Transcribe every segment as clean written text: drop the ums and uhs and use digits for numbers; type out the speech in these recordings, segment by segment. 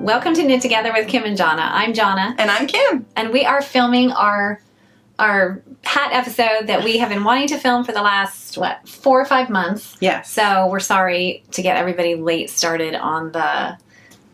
Welcome to Knit Together with Kim and Jonna. I'm Jonna. And I'm Kim. And we are filming our hat episode that we have been wanting to film for the last, 4 or 5 months. Yes. So we're sorry to get everybody late started on the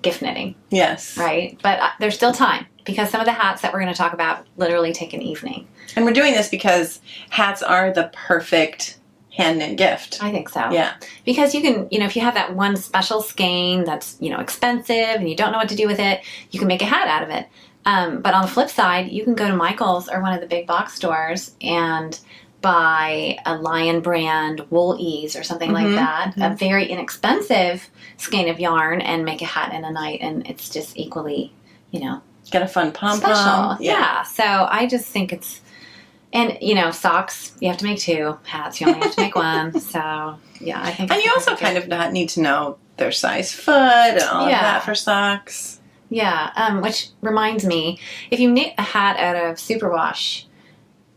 gift knitting. Yes. Right? But there's still time because some of the hats that we're going to talk about literally take an evening. And we're doing this because hats are the perfect hand knit gift. I think so. Yeah. Because you can, if you have that one special skein that's, expensive and you don't know what to do with it, you can make a hat out of it. But on the flip side, you can go to Michael's or one of the big box stores and buy a Lion brand wool ease or something like that, a very inexpensive skein of yarn, and make a hat in a night, and it's just equally, Get a fun pom-pom. special. Yeah. So I just think it's, and socks, you have to make 2. Hats, you only have to make 1. So yeah, I think. And you also kind of not need to know their size foot and all of that for socks. Yeah, which reminds me, if you knit a hat out of superwash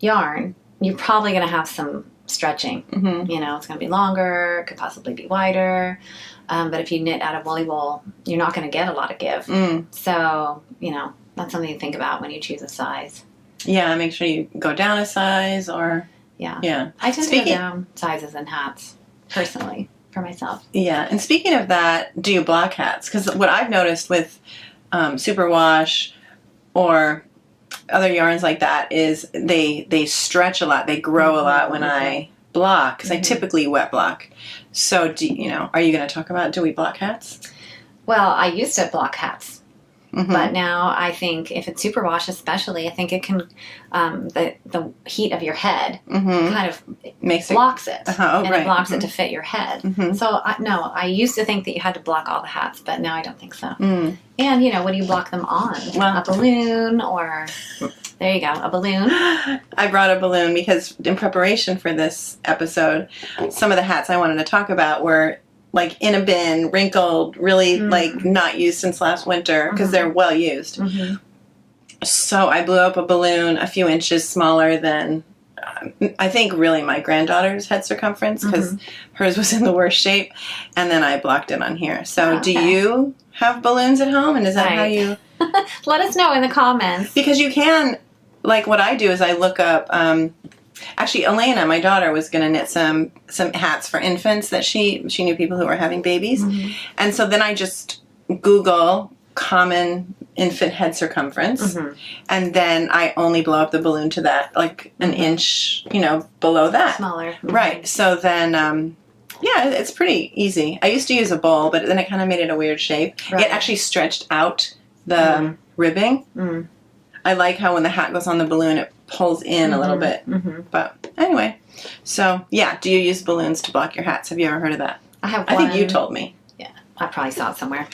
yarn, you're probably going to have some stretching. Mm-hmm. It's going to be longer, could possibly be wider. But if you knit out of woolly wool, you're not going to get a lot of give. So, that's something to think about when you choose a size. Yeah, make sure you go down a size or... Yeah. I tend to go down sizes in hats, personally, for myself. Yeah, and speaking of that, do you block hats? Because what I've noticed with superwash or other yarns like that is they stretch a lot, they grow a lot when I block, because I typically wet block. So, are you going to talk about, do we block hats? Well, I used to block hats. But now I think if it's superwash especially, I think it can, the heat of your head kind of blocks it. And it blocks it to fit your head. So, I used to think that you had to block all the hats, but now I don't think so. And, what do you block them on? Well, a balloon or, there you go, a balloon. I brought a balloon because in preparation for this episode, some of the hats I wanted to talk about were like in a bin, wrinkled, really like not used since last winter because they're well used. So I blew up a balloon a few inches smaller than I think really my granddaughter's head circumference, because hers was in the worst shape, and then I blocked it on here. So do you have balloons at home, and is that how you... Let us know in the comments. Because you can, like what I do is I look up... Actually, Elena, my daughter, was going to knit some hats for infants that she knew people who were having babies. And so then I just Google common infant head circumference. And then I only blow up the balloon to that, like an inch, below that. Smaller. Right. So then, it's pretty easy. I used to use a bowl, but then it kind of made it a weird shape. Right. It actually stretched out the ribbing. I like how when the hat goes on the balloon, it pulls in a little bit. But anyway, so yeah, do you use balloons to block your hats? Have you ever heard of that? I have one. I think you told me. Yeah, I probably saw it somewhere.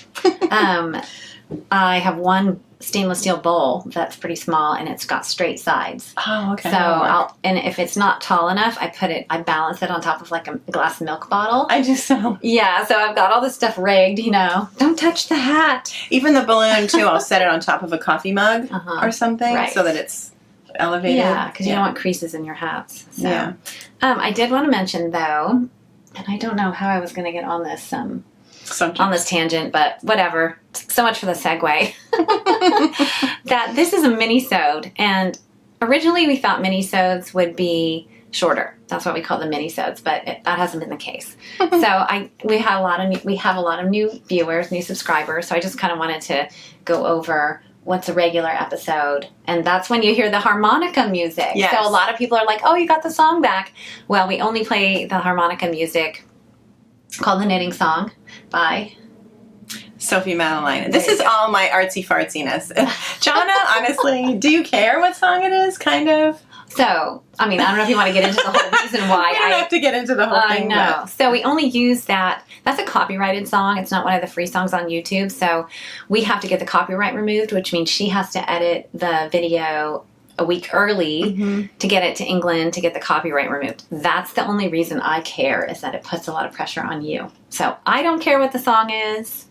I have one stainless steel bowl that's pretty small, and it's got straight sides. Oh, okay. So and if it's not tall enough, I balance it on top of like a glass milk bottle. I just so. Yeah, so I've got all this stuff rigged, Don't touch the hat. Even the balloon too, I'll set it on top of a coffee mug or something so that it's elevated. Yeah, because you don't want creases in your hats. So. Yeah. I did want to mention though, and I don't know how I was going to get on this on this tangent, but whatever. So much for the segue. That this is a mini-sode, and originally we thought mini-sodes would be shorter. That's what we call the mini-sodes, but that hasn't been the case. So we have a lot of new viewers, new subscribers. So I just kind of wanted to go over what's a regular episode, and that's when you hear the harmonica music. Yes. So a lot of people are like, "Oh, you got the song back." Well, we only play the harmonica music called The Knitting Song by Sophie Madeline. This is all my artsy fartsiness. Jonna, honestly, do you care what song it is? Kind of. So, I don't know if you want to get into the whole reason why. We don't have to get into the whole thing. I know. So we only use that. That's a copyrighted song. It's not one of the free songs on YouTube. So we have to get the copyright removed, which means she has to edit the video a week early to get it to England to get the copyright removed. That's the only reason I care, is that it puts a lot of pressure on you. So I don't care what the song is.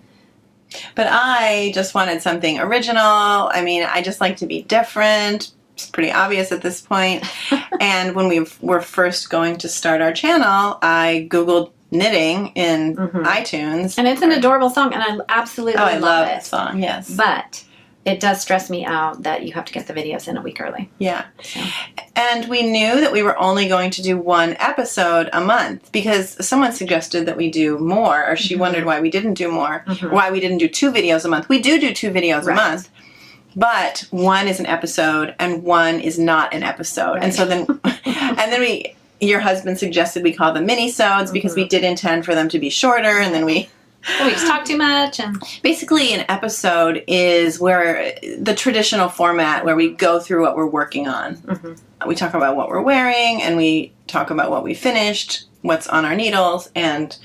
But I just wanted something original. I just like to be different. It's pretty obvious at this point. And when we were first going to start our channel, I Googled knitting in iTunes. And it's an adorable song, and I absolutely love it. I love the song, yes. But it does stress me out that you have to get the videos in a week early. Yeah. So. And we knew that we were only going to do one episode a month because someone suggested that we do more, or she wondered why we didn't do more, or why we didn't do 2 videos a month. We do 2 videos a month, but one is an episode and one is not an episode. Right. And so then, your husband suggested we call them mini-sodes because we did intend for them to be shorter, and then we just talk too much. And basically, an episode is where the traditional format where we go through what we're working on. We talk about what we're wearing, and we talk about what we finished, what's on our needles, and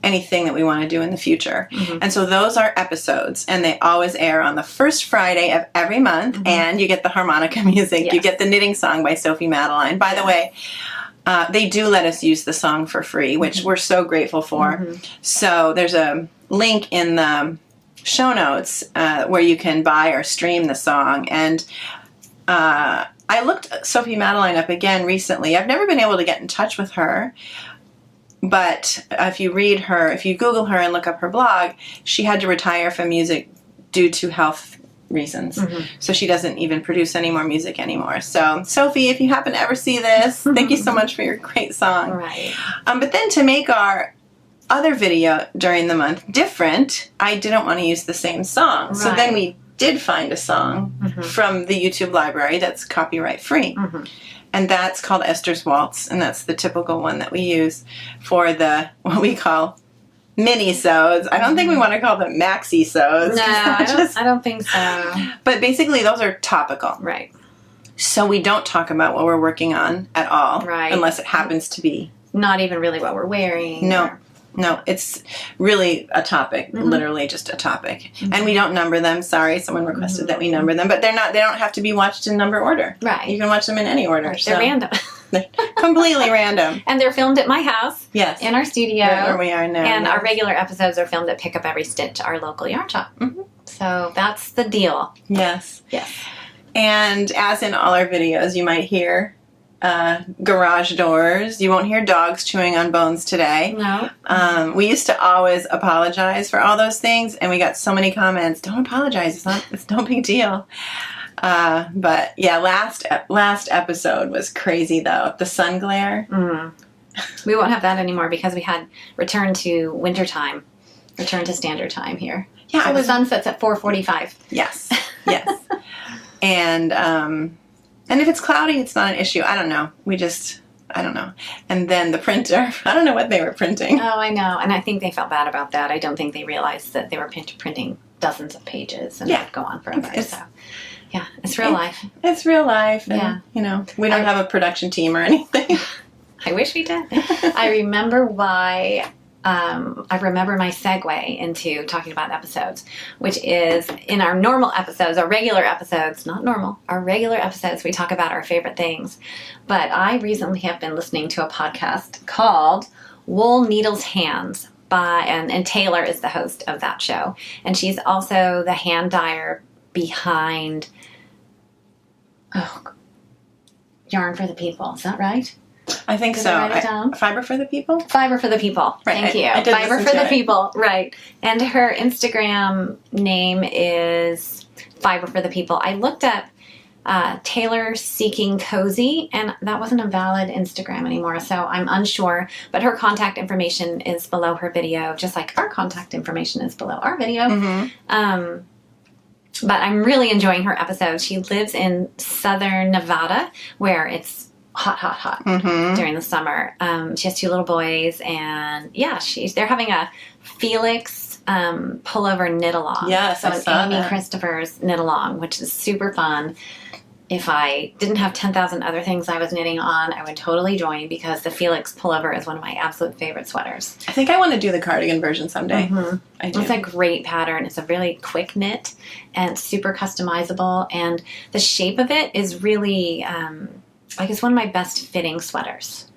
anything that we want to do in the future. And so those are episodes, and they always air on the first Friday of every month, and you get the harmonica music. Yes. You get the knitting song by Sophie Madeline. By the way, they do let us use the song for free, which we're so grateful for. So there's a link in the show notes where you can buy or stream the song. And I looked Sophie Madeline up again recently. I've never been able to get in touch with her. But if you Google her and look up her blog, she had to retire from music due to health reasons. So she doesn't even produce any more music anymore. So, Sophie, if you happen to ever see this, thank you so much for your great song. Right. But then to make our other video during the month different, I didn't want to use the same song. Right. So then we did find a song from the YouTube library that's copyright free. And that's called Esther's Waltz, and that's the typical one that we use for the, what we call mini-sodes. I don't think we want to call them maxi-sodes. No, I don't think so. But basically, those are topical. Right. So we don't talk about what we're working on at all. Right. Unless it happens to be. Not even really what we're wearing. No, it's really a topic, literally just a topic. And we don't number them. Sorry, someone requested that we number them, but they don't have to be watched in number order. Right. You can watch them in any order. They're random. They're completely random. And they're filmed at my house. Yes. In our studio. Right where we are now. And our regular episodes are filmed at Pick Up Every Stitch, our local yarn shop. So that's the deal. Yes. Yes. And as in all our videos, you might hear garage doors. You won't hear dogs chewing on bones today. No. We used to always apologize for all those things, and we got so many comments. Don't apologize. It's no big deal. But yeah, last episode was crazy though. The sun glare. We won't have that anymore because we had return to winter time, return to standard time here. Yeah. So the sun sets at 4:45. Yes. And if it's cloudy, it's not an issue. I don't know. I don't know. And then the printer, I don't know what they were printing. Oh, I know. And I think they felt bad about that. I don't think they realized that they were printing dozens of pages and that would go on forever. Yeah, it's real life. It's real life. And, we don't have a production team or anything. I wish we did. I remember my segue into talking about episodes, which is in our normal episodes, our regular episodes, our regular episodes, we talk about our favorite things. But I recently have been listening to a podcast called Wool Needles Hands and Taylor is the host of that show. And she's also the hand dyer behind Yarn for the People. Is that right? I think so. Write it down? Fiber for the People? Fiber for the People. Right. Thank you. Fiber for the People. Right. And her Instagram name is Fiber for the People. I looked up Taylor Seeking Cozy, and that wasn't a valid Instagram anymore, so I'm unsure. But her contact information is below her video, just like our contact information is below our video. But I'm really enjoying her episodes. She lives in southern Nevada, where it's hot during the summer. She has 2 little boys, and they're having a Felix pullover knit along. Yes, so I saw Amy that. Christopher's knit along, which is super fun. If I didn't have 10,000 other things I was knitting on, I would totally join because the Felix pullover is one of my absolute favorite sweaters. I think I want to do the cardigan version someday. I do. It's a great pattern. It's a really quick knit and super customizable, and the shape of it is really it's one of my best fitting sweaters.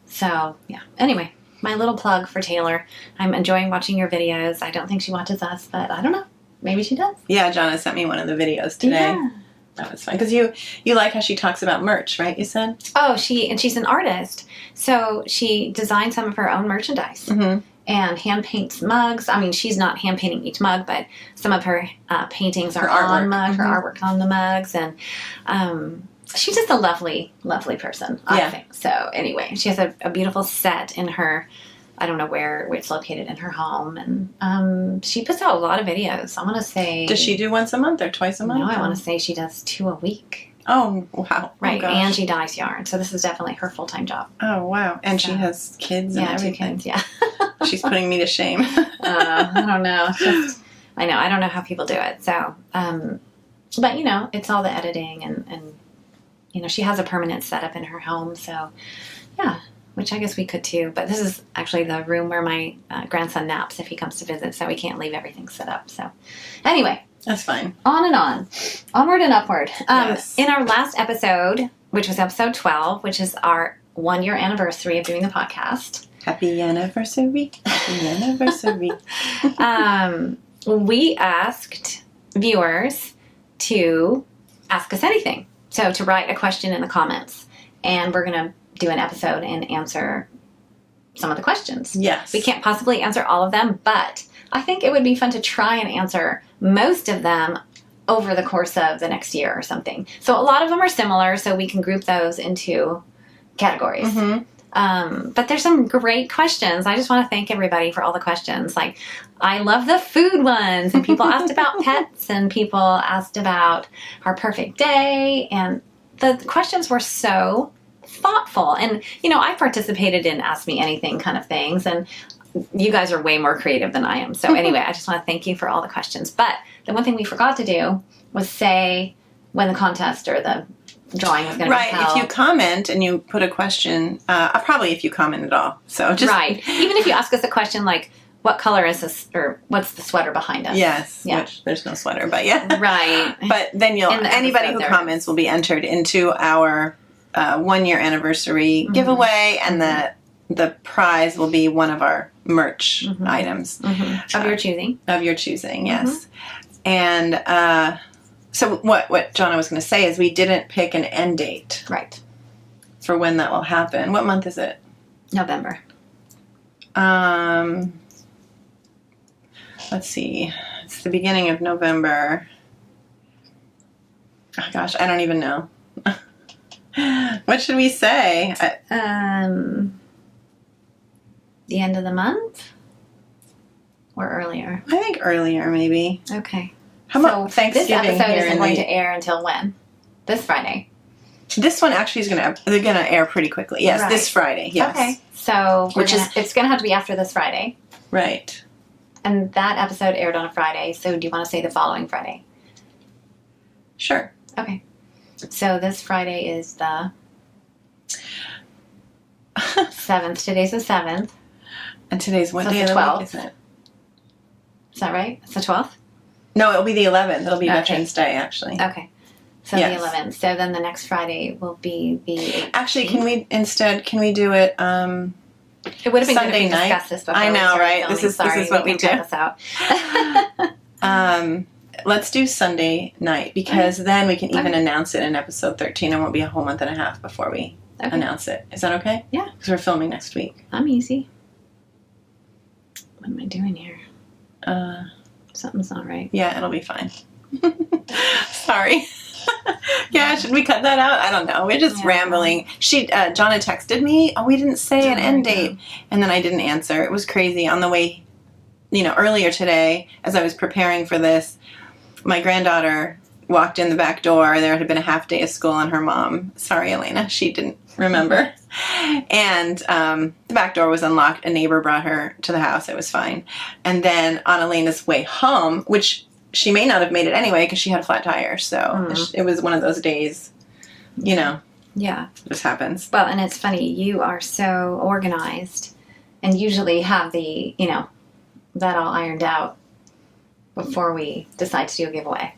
So yeah. Anyway, my little plug for Taylor. I'm enjoying watching your videos. I don't think she watches us, but I don't know. Maybe she does. Yeah, Jonna sent me one of the videos today. Yeah. That was fun. Because you like how she talks about merch, right? You said? Oh, she's an artist. So she designed some of her own merchandise. Mm-hmm. And hand paints mugs. I mean, she's not hand painting each mug, but some of her paintings are on mugs, her artwork on the mugs. And she's just a lovely, lovely person, I think. So anyway, she has a beautiful set in her, I don't know where it's located in her home. And she puts out a lot of videos. I want to say... Does she do once a month or twice a month? No, I want to say she does 2 a week. Oh, wow. Right, oh, and she dyes yarn. So this is definitely her full-time job. Oh, wow. And she has kids and everything. 2 kids, She's putting me to shame. I don't know. I know. I don't know how people do it. So, but, it's all the editing and she has a permanent setup in her home. So, yeah, which I guess we could too. But this is actually the room where my grandson naps if he comes to visit. So we can't leave everything set up. So, anyway. That's fine. On and on. Onward and upward. Yes. In our last episode, which was episode 12, which is our 1-year anniversary of doing the podcast. Happy anniversary. Happy anniversary. We asked viewers to ask us anything. So to write a question in the comments. And we're going to do an episode and answer some of the questions. Yes. We can't possibly answer all of them, but I think it would be fun to try and answer most of them over the course of the next year or something. So a lot of them are similar, so we can group those into categories. Mm-hmm. But there's some great questions. I just want to thank everybody for all the questions. Like, I love the food ones, and people asked about pets, and people asked about our perfect day, and the questions were so thoughtful. And, I participated in Ask Me Anything kind of things, and you guys are way more creative than I am. So anyway, I just want to thank you for all the questions. But the one thing we forgot to do was say when the contest or the drawing was going to be held. Right. If you comment and you put a question, probably if you comment at all. So just right. Even if you ask us a question like, what color is this, or what's the sweater behind us? Yes. Yeah. Which there's no sweater, but yeah. Right. But then anybody who comments will be entered into our 1-year anniversary giveaway, and the prize will be one of our merch items. Of your choosing. Of your choosing, yes. And so what Jonna was going to say is we didn't pick an end date. Right. For when that will happen. What month is it? November. Let's see. It's the beginning of November. Oh, gosh, I don't even know. What should we say? The end of the month? Or earlier? I think earlier, maybe. Okay. How about Thanksgiving? This episode here isn't going to air until when? This Friday. This one actually they're going to air pretty quickly. Yes, right. This Friday. Yes. Okay. So it's going to have to be after this Friday. Right. And that episode aired on a Friday. So do you want to say the following Friday? Sure. Okay. So this Friday is the 7th. Today's the 7th. And today's what so day of the 12th. week is it? Is that right? It's the 12th? No, it'll be the 11th. It'll be Veterans Day, actually. Okay. So the 11th. So then the next Friday will be the 18th. Actually, can we do it it would have been Sunday good if we night? discussed this before. I know, right? Filming. This is what we do. This out. Let's do Sunday night, because then we can even announce it in episode 13. It won't be a whole month and a half before we announce it. Is that okay? Yeah. Because we're filming next week. I'm easy. What am I doing here? Something's not right. Yeah, it'll be fine. Sorry. Yeah, should we cut that out? I don't know. We're just rambling. Jonna texted me. Oh, we didn't say an end date. And then I didn't answer. It was crazy. On the way, earlier today, as I was preparing for this, my granddaughter walked in the back door. There had been a half day of school, and her mom, sorry, Elena, she didn't remember. And the back door was unlocked. A neighbor brought her to the house. It was fine. And then on Elena's way home, which she may not have made it anyway because she had a flat tire. So it was one of those days, Yeah. This happens. Well, and it's funny. You are so organized and usually have the, that all ironed out before we decide to do a giveaway.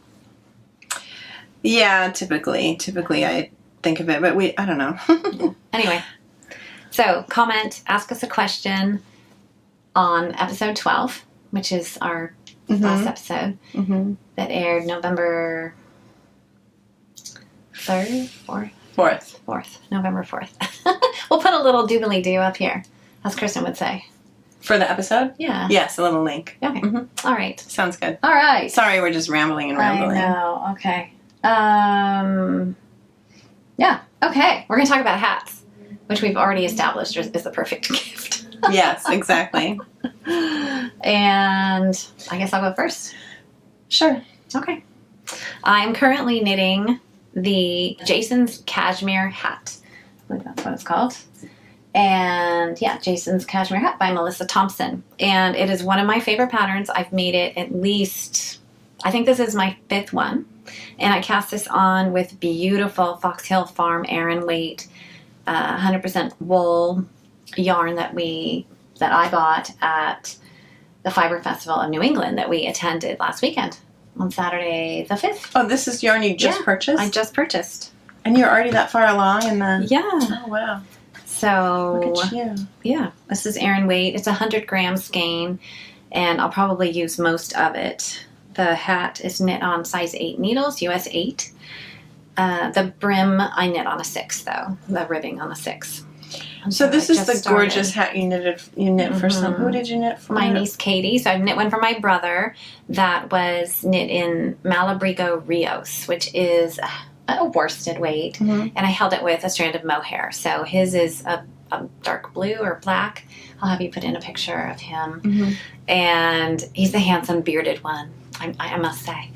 Yeah, typically I think of it, but I don't know. Yeah. Anyway, so comment, ask us a question on episode 12, which is our last episode that aired November 3rd? 4th? 4th. 4th. November 4th. We'll put a little doobly-doo up here, as Kristen would say. For the episode? Yeah. Yes, a little link. Okay. Mm-hmm. All right. Sounds good. All right. Sorry, we're just rambling. I know. Okay. Yeah. Okay. We're going to talk about hats, which we've already established is the perfect gift. Yes, exactly. And I guess I'll go first. Sure. Okay. I'm currently knitting the Jason's Cashmere hat. I believe that's what it's called. And yeah, Jason's Cashmere hat by Melissa Tomson. And it is one of my favorite patterns. I've made it at least, I think this is my 5th one. And I cast this on with beautiful Fox Hill Farm Aran weight, 100% wool yarn that I bought at the Fiber Festival of New England that we attended last weekend on Saturday the 5th. Oh, this is yarn you just purchased? I just purchased. And you're already that far along in the... Yeah. Oh, wow. So, look at you. Yeah, this is Aran weight. It's 100 gram skein, and I'll probably use most of it. The hat is knit on size 8 needles, US 8. The brim I knit on a 6, though. The ribbing on the 6. So this is the gorgeous hat you knit for some. Who did you knit for? My niece Katie. So I knit one for my brother that was knit in Malabrigo Rios, which is a worsted weight. And I held it with a strand of mohair. So his is a dark blue or black. I'll have you put in a picture of him. And he's the handsome bearded one, I must say.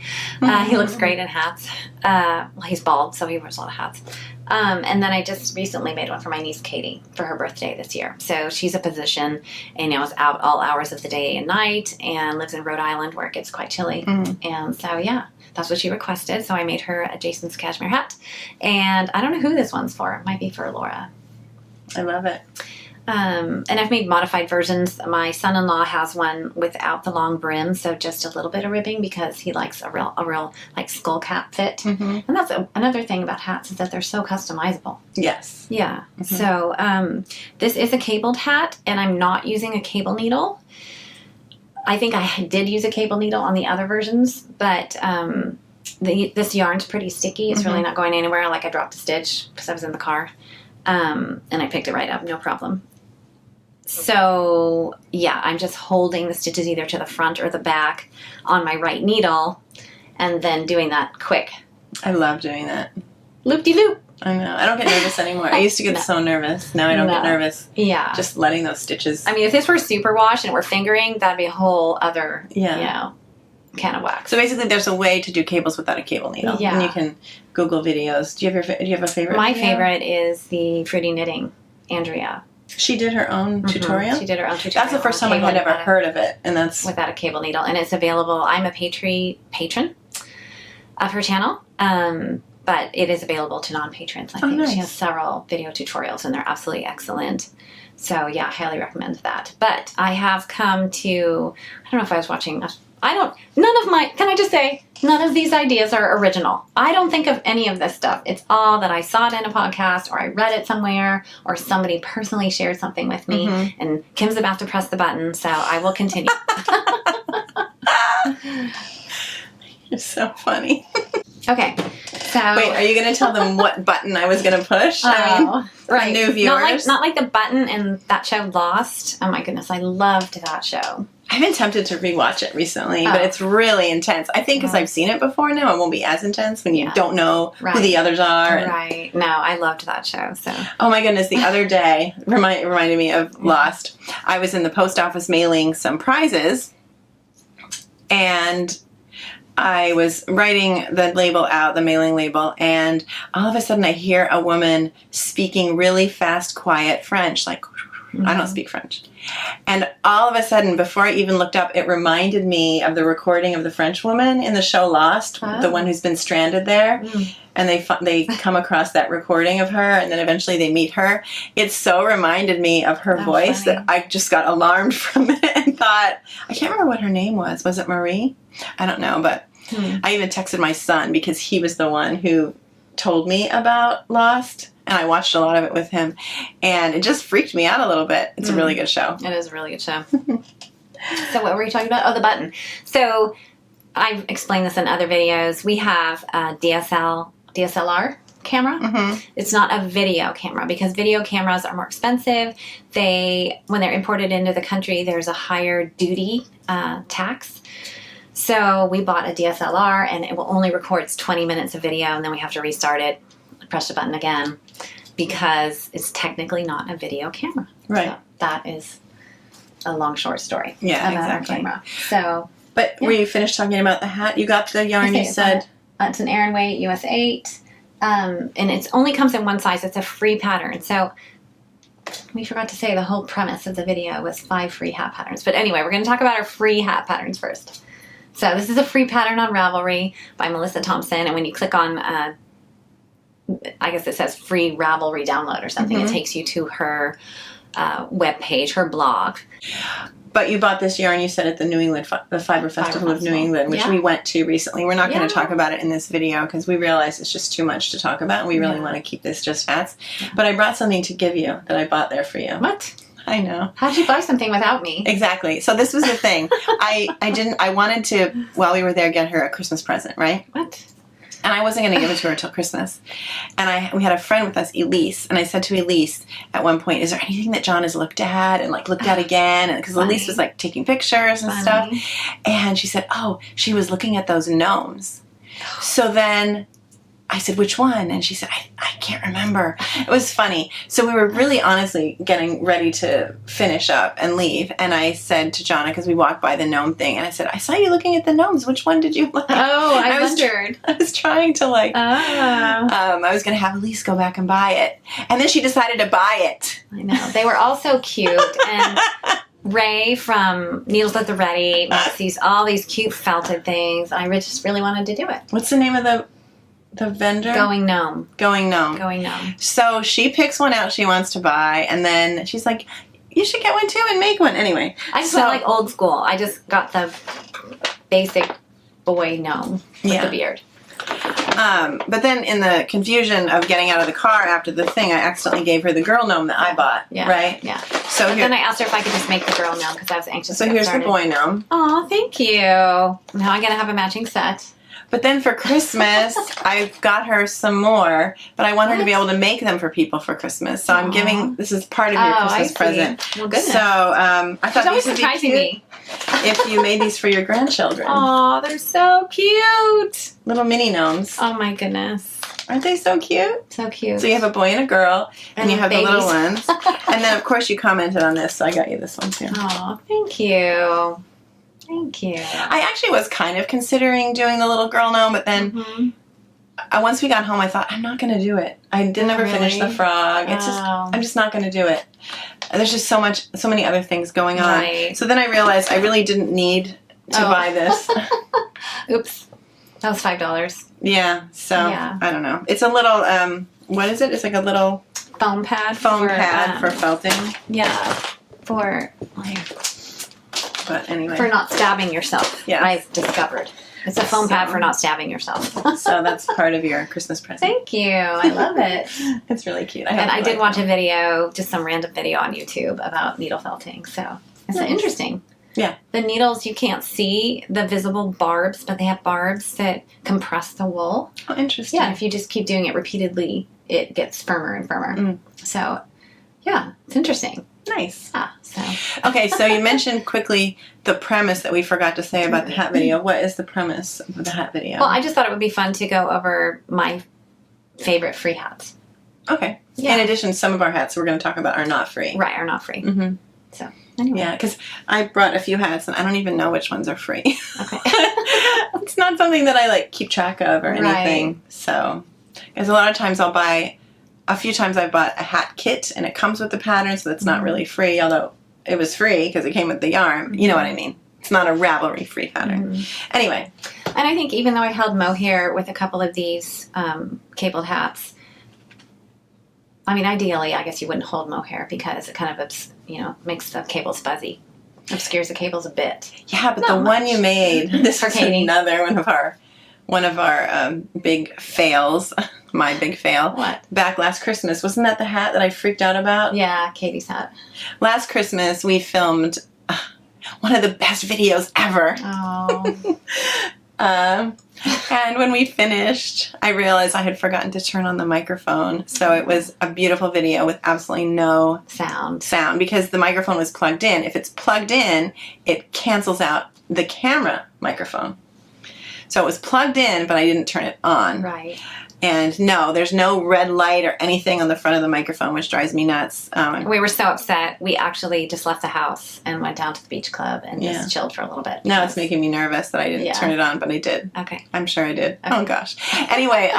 He looks great in hats. Well, he's bald, so he wears a lot of hats. And then I just recently made one for my niece Katie for her birthday this year. So she's a physician and is out all hours of the day and night and lives in Rhode Island where it gets quite chilly. And so, yeah, that's what she requested. So I made her a Jason's Cashmere hat. And I don't know who this one's for. It might be for Laura. I love it. And I've made modified versions. My son-in-law has one without the long brim, so just a little bit of ribbing because he likes a real like skull cap fit. And that's another thing about hats is that they're so customizable. Yes. Yeah. So this is a cabled hat, and I'm not using a cable needle. I think I did use a cable needle on the other versions, but this yarn's pretty sticky. It's really not going anywhere. Like I dropped a stitch because I was in the car. And I picked it right up, no problem. So, yeah, I'm just holding the stitches either to the front or the back on my right needle and then doing that quick. I love doing that. Loop-de-loop. I know. I don't get nervous anymore. I used to get so nervous. Now I don't get nervous. Yeah. Just letting those stitches. I mean, if this were superwash and we're fingering, that'd be a whole other, can of wax. So basically there's a way to do cables without a cable needle. Yeah. And you can Google videos. Do you have a favorite My video? favorite is the Fruity Knitting, Andrea. She did her own tutorial? She did her own tutorial. That's the first time I had ever heard of it. And that's without a cable needle. And it's available. I'm a patron of her channel. But it is available to non-patrons. I think she has several video tutorials and they're absolutely excellent. So yeah, I highly recommend that. But I have come to, I don't know if I was watching, can I just say, none of these ideas are original. I don't think of any of this stuff. It's all that I saw it in a podcast or I read it somewhere or somebody personally shared something with me and Kim's about to press the button, so I will continue. You're so funny. Okay. So wait, are you going to tell them what button I was going to push? For new viewers. Not like the button in that show Lost. Oh my goodness, I loved that show. I've been tempted to rewatch it recently, but it's really intense. I think because I've seen it before now, it won't be as intense when you don't know who the others are. Right. No, I loved that show. So. Oh my goodness, the other day reminded me of Lost. I was in the post office mailing some prizes, and I was writing the label out, the mailing label, and all of a sudden I hear a woman speaking really fast, quiet French, like, I don't speak French. And all of a sudden, before I even looked up, it reminded me of the recording of the French woman in the show Lost, the one who's been stranded there. And they come across that recording of her, and then eventually they meet her. It so reminded me of her voice that I just got alarmed from it and thought, I can't remember what her name was. Was it Marie? I don't know, but I even texted my son because he was the one who told me about Lost. And I watched a lot of it with him. And it just freaked me out a little bit. It's a really good show. It is a really good show. So what were you talking about? Oh, the button. So I've explained this in other videos. We have a DSLR camera. It's not a video camera because video cameras are more expensive. When they're imported into the country, there's a higher duty tax. So we bought a DSLR, and it will only record 20 minutes of video, and then we have to restart it, press the button again, because it's technically not a video camera. Right. So that is a long, short story. Yeah, about exactly. Our camera. So, but were you finished talking about the hat? You got the yarn, you said? It's an Aran weight US 8, and it only comes in one size. It's a free pattern. So we forgot to say the whole premise of the video was 5 free hat patterns. But anyway, we're going to talk about our free hat patterns first. So this is a free pattern on Ravelry by Melissa Tomson, and when you click on, I guess it says free Ravelry download or something, it takes you to her web page, her blog. But you bought this yarn, you said, at the New England, the Fiber Festival of New England, which we went to recently. We're not going to talk about it in this video because we realize it's just too much to talk about, and we really want to keep this just hats. Yeah. But I brought something to give you that I bought there for you. What? I know. How'd you buy something without me? Exactly. So this was the thing. I wanted to, while we were there, get her a Christmas present, right? What? And I wasn't going to give it to her till Christmas. And we had a friend with us, Elise, and I said to Elise at one point, is there anything that John has looked at and looked at again? And because Elise was taking pictures and stuff. And she said, oh, she was looking at those gnomes. So then I said, which one? And she said, I can't remember. It was funny. So we were really honestly getting ready to finish up and leave. And I said to Jonna, because we walked by the gnome thing, and I said, I saw you looking at the gnomes. Which one did you like? Oh, I wondered. I was trying to I was going to have Elise go back and buy it. And then she decided to buy it. I know. They were all so cute. And Ray from Needles at the Ready makes all these cute felted things. I just really wanted to do it. What's the name of the vendor? Going Gnome. Going Gnome. Going Gnome. So she picks one out she wants to buy, and then she's like, you should get one too and make one. Anyway. I just went old school. I just got the basic boy gnome with the beard. But then in the confusion of getting out of the car after the thing, I accidentally gave her the girl gnome that I bought. Yeah. Right? Yeah. So then I asked her if I could just make the girl gnome because I was anxious to get here's started. the boy gnome. Oh, thank you. Now I'm going to have a matching set. But then for Christmas, I got her some more, but I want her to be able to make them for people for Christmas. So I'm giving, this is part of your Christmas present. Well, goodness. So I thought these would be cute if you made these for your grandchildren. Oh, they're so cute. Little mini gnomes. Oh my goodness. Aren't they so cute? So cute. So you have a boy and a girl, and you have babies. The little ones. And then, of course, you commented on this, so I got you this one too. Oh, thank you. Thank you. I actually was kind of considering doing the little girl gnome, but then once we got home, I thought, I'm not going to do it. I didn't ever finish the frog. It's just, I'm just not going to do it. There's just so many other things going on. Right. So then I realized I really didn't need to buy this. Oops. That was $5. Yeah. So, I don't know. It's a little, what is it? It's like a little foam pad. Foam pad for felting. Yeah. But anyway. For not stabbing yourself. Yeah. I've discovered. It's a foam pad for not stabbing yourself. So that's part of your Christmas present. Thank you. I love it. It's really cute. I did watch a video, just some random video on YouTube about needle felting. So it's interesting. Yeah. The needles, you can't see the visible barbs, but they have barbs that compress the wool. Oh, interesting. Yeah. If you just keep doing it repeatedly, it gets firmer and firmer. So, yeah, it's interesting. Nice. Okay, so you mentioned quickly the premise that we forgot to say about the hat video. What is the premise of the hat video? Well, I just thought it would be fun to go over my favorite free hats. Okay. Yeah. In addition, some of our hats we're going to talk about are not free. Right, are not free. So, anyway. Yeah, because I brought a few hats and I don't even know which ones are free. Okay. It's not something that I keep track of or anything. Right. So, because a lot of times a few times I've bought a hat kit and it comes with the pattern, so that's not really free, although it was free because it came with the yarn. You know what I mean? It's not a Ravelry free pattern. Anyway. And I think even though I held mohair with a couple of these cabled hats, I mean, ideally, I guess you wouldn't hold mohair because it kind of, makes the cables fuzzy. Obscures the cables a bit. Yeah, but the one you made, this is another one of our big fails. My big fail. What? Back last Christmas. Wasn't that the hat that I freaked out about? Yeah, Katie's hat. Last Christmas, we filmed one of the best videos ever. Oh. And when we finished, I realized I had forgotten to turn on the microphone. So it was a beautiful video with absolutely no sound because the microphone was plugged in. If it's plugged in, it cancels out the camera microphone. So it was plugged in, but I didn't turn it on. Right. And no, there's no red light or anything on the front of the microphone, which drives me nuts. We were so upset. We actually just left the house and went down to the beach club and just chilled for a little bit. Now it's making me nervous that I didn't turn it on, but I did. Okay. I'm sure I did. Okay. Oh, gosh. Anyway,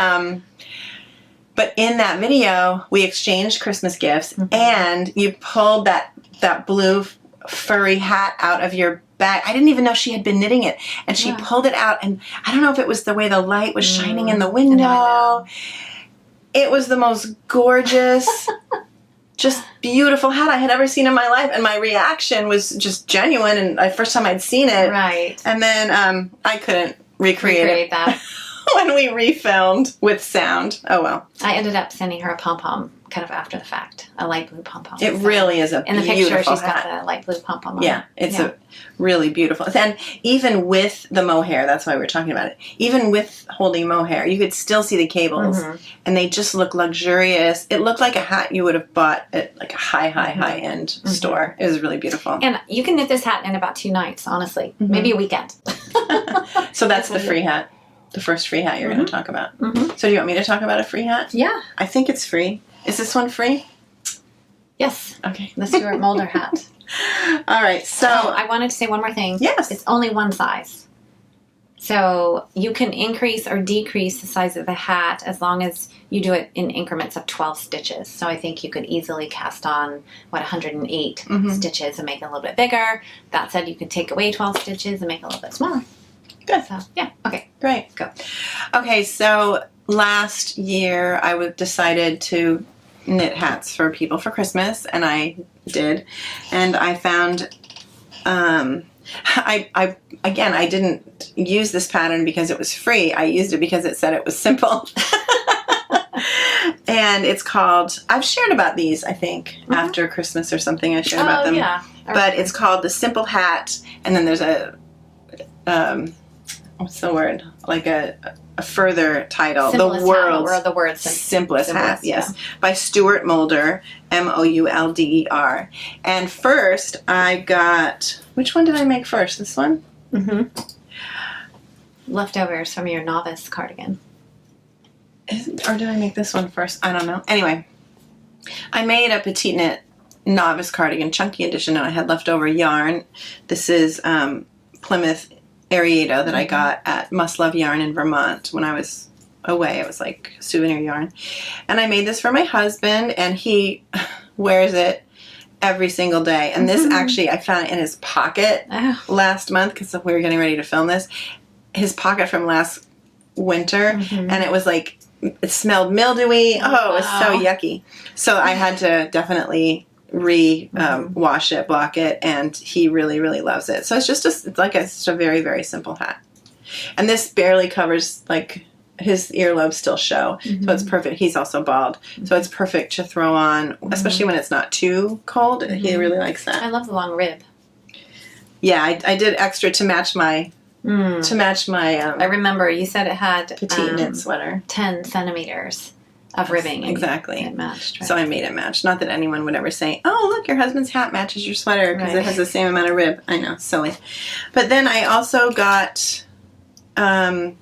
but in that video, we exchanged Christmas gifts, and you pulled that blue furry hat out of your bag. I didn't even know she had been knitting it. And she pulled it out, and I don't know if it was the way the light was shining in the window. It was the most gorgeous, just beautiful hat I had ever seen in my life. And my reaction was just genuine, and the first time I'd seen it. Right. And then I couldn't recreate that when we refilmed with sound. Oh, well. I ended up sending her a pom-pom kind of after the fact, a light blue pom-pom. It really is a beautiful hat. In the picture, she's got the light blue pom-pom on. Yeah, it's a really beautiful. And even with the mohair, that's why we're talking about it, even with holding mohair, you could still see the cables, and they just look luxurious. It looked like a hat you would have bought at like a high-end store. It was really beautiful. And you can knit this hat in about 2 nights, honestly. Maybe a weekend. So that's the free hat. The first free hat you're going to talk about. So do you want me to talk about a free hat? Yeah. I think it's free. Is this one free? Yes. Okay. The Stuart Moulder hat. All right. So I wanted to say one more thing. Yes. It's only one size. So you can increase or decrease the size of the hat as long as you do it in increments of 12 stitches. So I think you could easily cast on, 108 stitches and make it a little bit bigger. That said, you could take away 12 stitches and make it a little bit smaller. Good. So, yeah. Okay. Great. Go. Okay. So last year I decided to knit hats for people for Christmas, and I did. And I found, I didn't use this pattern because it was free. I used it because it said it was simple. And it's called, I've shared about these, I think, after Christmas or something. I shared about them. Yeah. But it's called the Simple Hat, and then there's a, what's the word? Like a further title. Simplest the world's simplest hat. Yes. By Stuart Moulder, Moulder. And first I got, which one did I make first? This one? Leftovers from your novice cardigan. Or did I make this one first? I don't know. Anyway, I made a petite knit novice cardigan, chunky edition, and I had leftover yarn. This is Plymouth Ariado that I got at Must Love Yarn in Vermont when I was away. It was like souvenir yarn. And I made this for my husband, and he wears it every single day. And this actually, I found it in his pocket last month because we were getting ready to film this. His pocket from last winter, and it was like, it smelled mildewy. Oh, it was so yucky. So I had to definitely wash it, block it, and he really, really loves it. So it's just a very, very simple hat. And this barely covers, like, his earlobes still show. So it's perfect. He's also bald. So it's perfect to throw on, especially when it's not too cold. He really likes that. I love the long rib. Yeah, I did extra to match my I remember you said it had petite knit sweater. 10 centimeters of ribbing. Exactly. It matched. Right? So I made it match. Not that anyone would ever say, oh, look, your husband's hat matches your sweater because it has the same amount of rib. I know, silly. But then I also got, I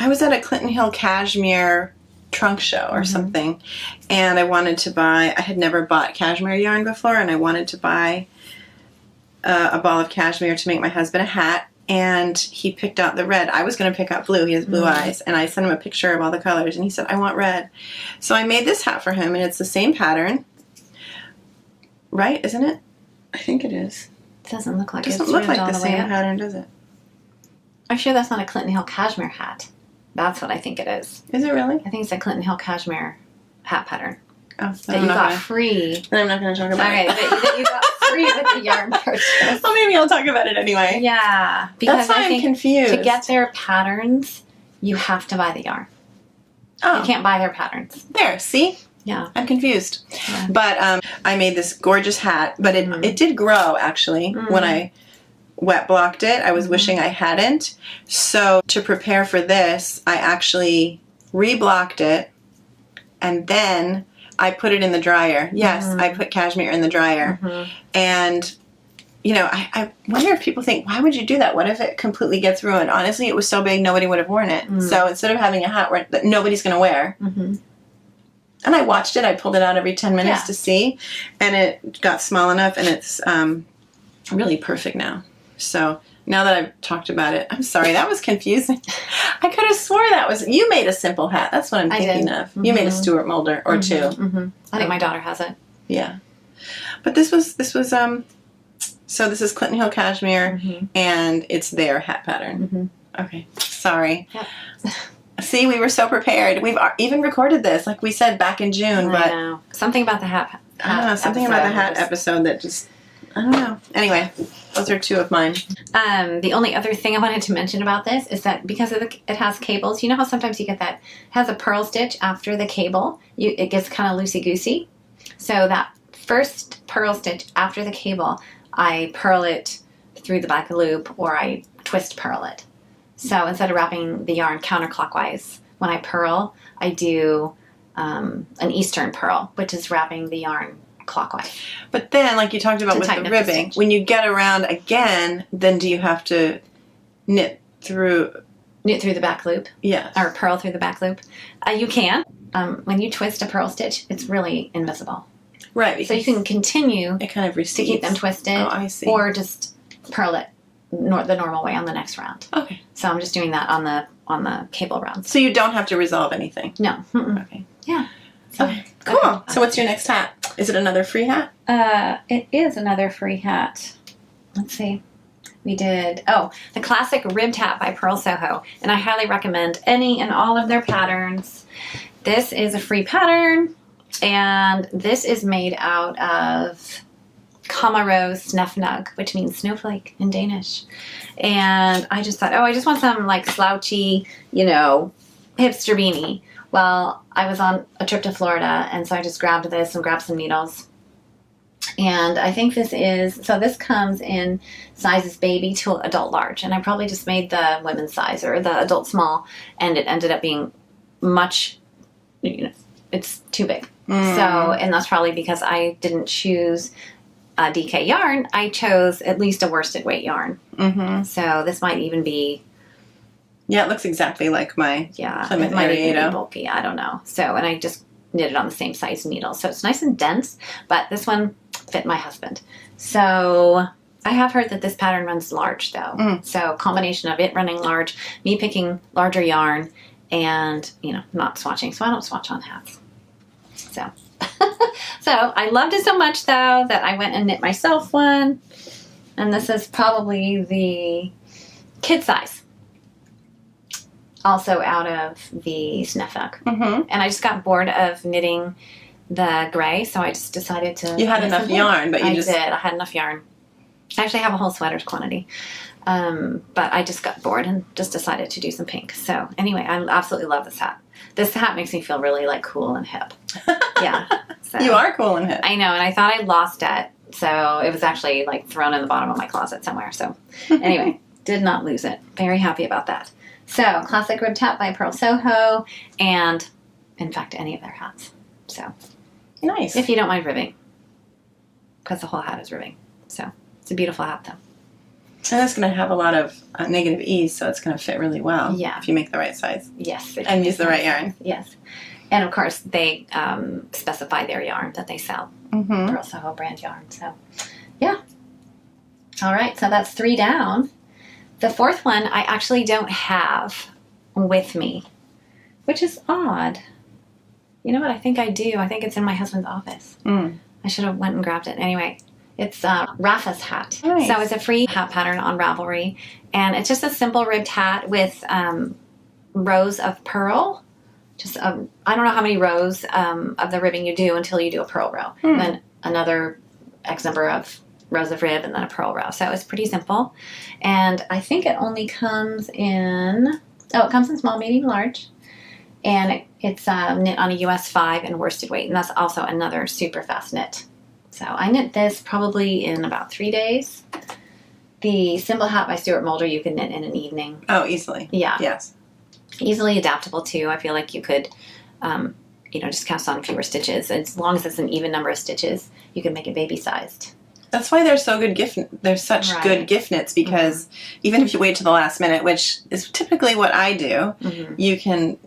was at a Clinton Hill Cashmere trunk show or something, and I wanted to buy, I had never bought cashmere yarn before, and I wanted to buy a ball of cashmere to make my husband a hat. And he picked out the red. I was going to pick out blue. He has blue eyes. And I sent him a picture of all the colors. And he said, I want red. So I made this hat for him. And it's the same pattern. Right? Isn't it? I think it is. It doesn't look like it. Doesn't look like the same pattern, does it? I'm sure that's not a Clinton Hill Cashmere hat. That's what I think it is. Is it really? I think it's a Clinton Hill Cashmere hat pattern. Oh, that you got free. Then I'm not going to talk about it. Okay, that you got free with the yarn purchase. Well, maybe I'll talk about it anyway. Yeah. Because that's why I'm confused. To get their patterns, you have to buy the yarn. Oh. You can't buy their patterns. There, see? Yeah. I'm confused. Yeah. But I made this gorgeous hat, but it did grow, actually, when I wet blocked it. I was wishing I hadn't. So to prepare for this, I actually reblocked it, and then I put it in the dryer. Yes, I put cashmere in the dryer. And, you know, I wonder if people think, why would you do that? What if it completely gets ruined? Honestly, it was so big, nobody would have worn it. So instead of having a hat that nobody's going to wear, and I watched it, I pulled it out every 10 minutes to see, and it got small enough, and it's really perfect now. So now that I've talked about it, I'm sorry, that was confusing. I could have swore that was, you made a simple hat. That's what I'm thinking of. You made a Stuart Moulder or two. I think my daughter has it. Yeah. But this was, so this is Clinton Hill Cashmere, and it's their hat pattern. Okay. Sorry. Yep. See, we were so prepared. We've even recorded this, like we said, back in June. But I know. Something about the hat I don't know, something about the hat episode that just, I don't know. Anyway, those are two of mine. The only other thing I wanted to mention about this is that because it has cables, you know how sometimes you get that, it has a purl stitch after the cable. It gets kind of loosey-goosey. So that first purl stitch after the cable, I purl it through the back loop, or I twist purl it. So instead of wrapping the yarn counterclockwise, when I purl, I do an Eastern purl, which is wrapping the yarn clockwise. But then, like you talked about with the ribbing, when you get around again, then do you have to knit through the back loop? Yeah. Or purl through the back loop? You can. When you twist a purl stitch, it's really invisible. Right. So you can continue it kind of recedes. to keep them twisted. Oh, I see. Or just purl it the normal way on the next round. Okay. So I'm just doing that on the cable rounds. So you don't have to resolve anything? No. Okay. Yeah. So, okay. Cool. So what's your next hat? Is it another free hat? It is another free hat. Let's see. We did, the classic ribbed hat by Purl Soho. And I highly recommend any and all of their patterns. This is a free pattern. And this is made out of Kamaro Snefnug, which means snowflake in Danish. And I just thought, I just want some like slouchy, hipster beanie. Well, I was on a trip to Florida, and so I just grabbed this and grabbed some needles. And I think this comes in sizes baby to adult large. And I probably just made the women's size or the adult small, and it ended up being much, it's too big. So, and that's probably because I didn't choose a DK yarn. I chose at least a worsted weight yarn. So this might even be... Yeah, it looks exactly like my Plymouth it might even be Ariado. bulky. I don't know. So, and I just knitted on the same size needle. So it's nice and dense, but this one fit my husband. So I have heard that this pattern runs large though. So combination of it running large, me picking larger yarn, and, not swatching. So I don't swatch on hats. So, so I loved it so much though that I went and knit myself one. And this is probably the kid size. Also out of the Snefnug. And I just got bored of knitting the gray, so I just decided to... You had enough yarn, but I did. I had enough yarn. I actually have a whole sweater's quantity. But I just got bored and just decided to do some pink. So anyway, I absolutely love this hat. This hat makes me feel really cool and hip. Yeah. So, you are cool and hip. I know, and I thought I lost it. So it was actually thrown in the bottom of my closet somewhere. So anyway, did not lose it. Very happy about that. So classic ribbed hat by Purl Soho, and in fact any of their hats. So nice. If you don't mind ribbing, because the whole hat is ribbing. So it's a beautiful hat though. And it's going to have a lot of negative ease, so it's going to fit really well. Yeah. If you make the right size. Yes. And use the right yarn. Yes. And of course, they specify their yarn that they sell. Purl Soho brand yarn. So, yeah. All right. So that's 3 down. The fourth one I actually don't have with me, which is odd. You know what? I think I do. I think it's in my husband's office. I should have went and grabbed it. Anyway, it's Rafa's hat. Nice. So it's a free hat pattern on Ravelry. And it's just a simple ribbed hat with rows of purl. Just, I don't know how many rows of the ribbing you do until you do a purl row. Then another X number of rows of rib and then a purl row. So it's pretty simple. And I think it only comes in, it comes in small, medium, large. And it's knit on a US 5 and worsted weight. And that's also another super fast knit. So I knit this probably in about 3 days. The Simple Hat by Stuart Moulder you can knit in an evening. Oh, easily. Yeah. Yes. Easily adaptable too. I feel like you could, just cast on fewer stitches. As long as it's an even number of stitches, you can make it baby sized. That's why they're so good they're such good gift knits, because even if you wait to the last minute, which is typically what I do, you can,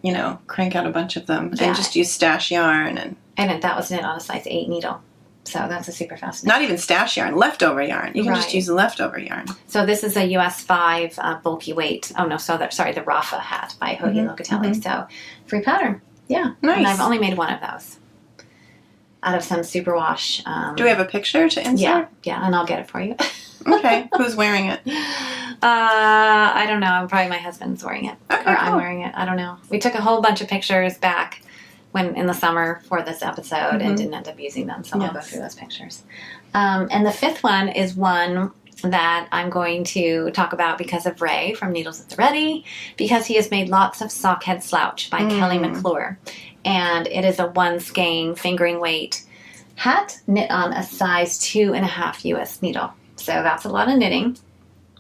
crank out a bunch of them and just use stash yarn. And that was knit on a size 8 needle. So that's a super fast knit. Not even stash yarn, leftover yarn. You can just use the leftover yarn. So this is a US 5 bulky weight. Oh no, the Rafa hat by Locatelli. So free pattern. Yeah. Nice. And I've only made one of those. Out of some superwash. Do we have a picture to insert? Yeah, and I'll get it for you. Okay. Who's wearing it? I don't know. Probably my husband's wearing it. Okay, or I'm wearing it. I don't know. We took a whole bunch of pictures back in the summer for this episode and didn't end up using them, so I'll go through those pictures. And the fifth one is one that I'm going to talk about because of Ray from Needles at the Ready, because he has made lots of Sockhead Slouch by Kelly McClure. And it is a 1 skein fingering weight hat knit on a size 2.5 US needle. So that's a lot of knitting.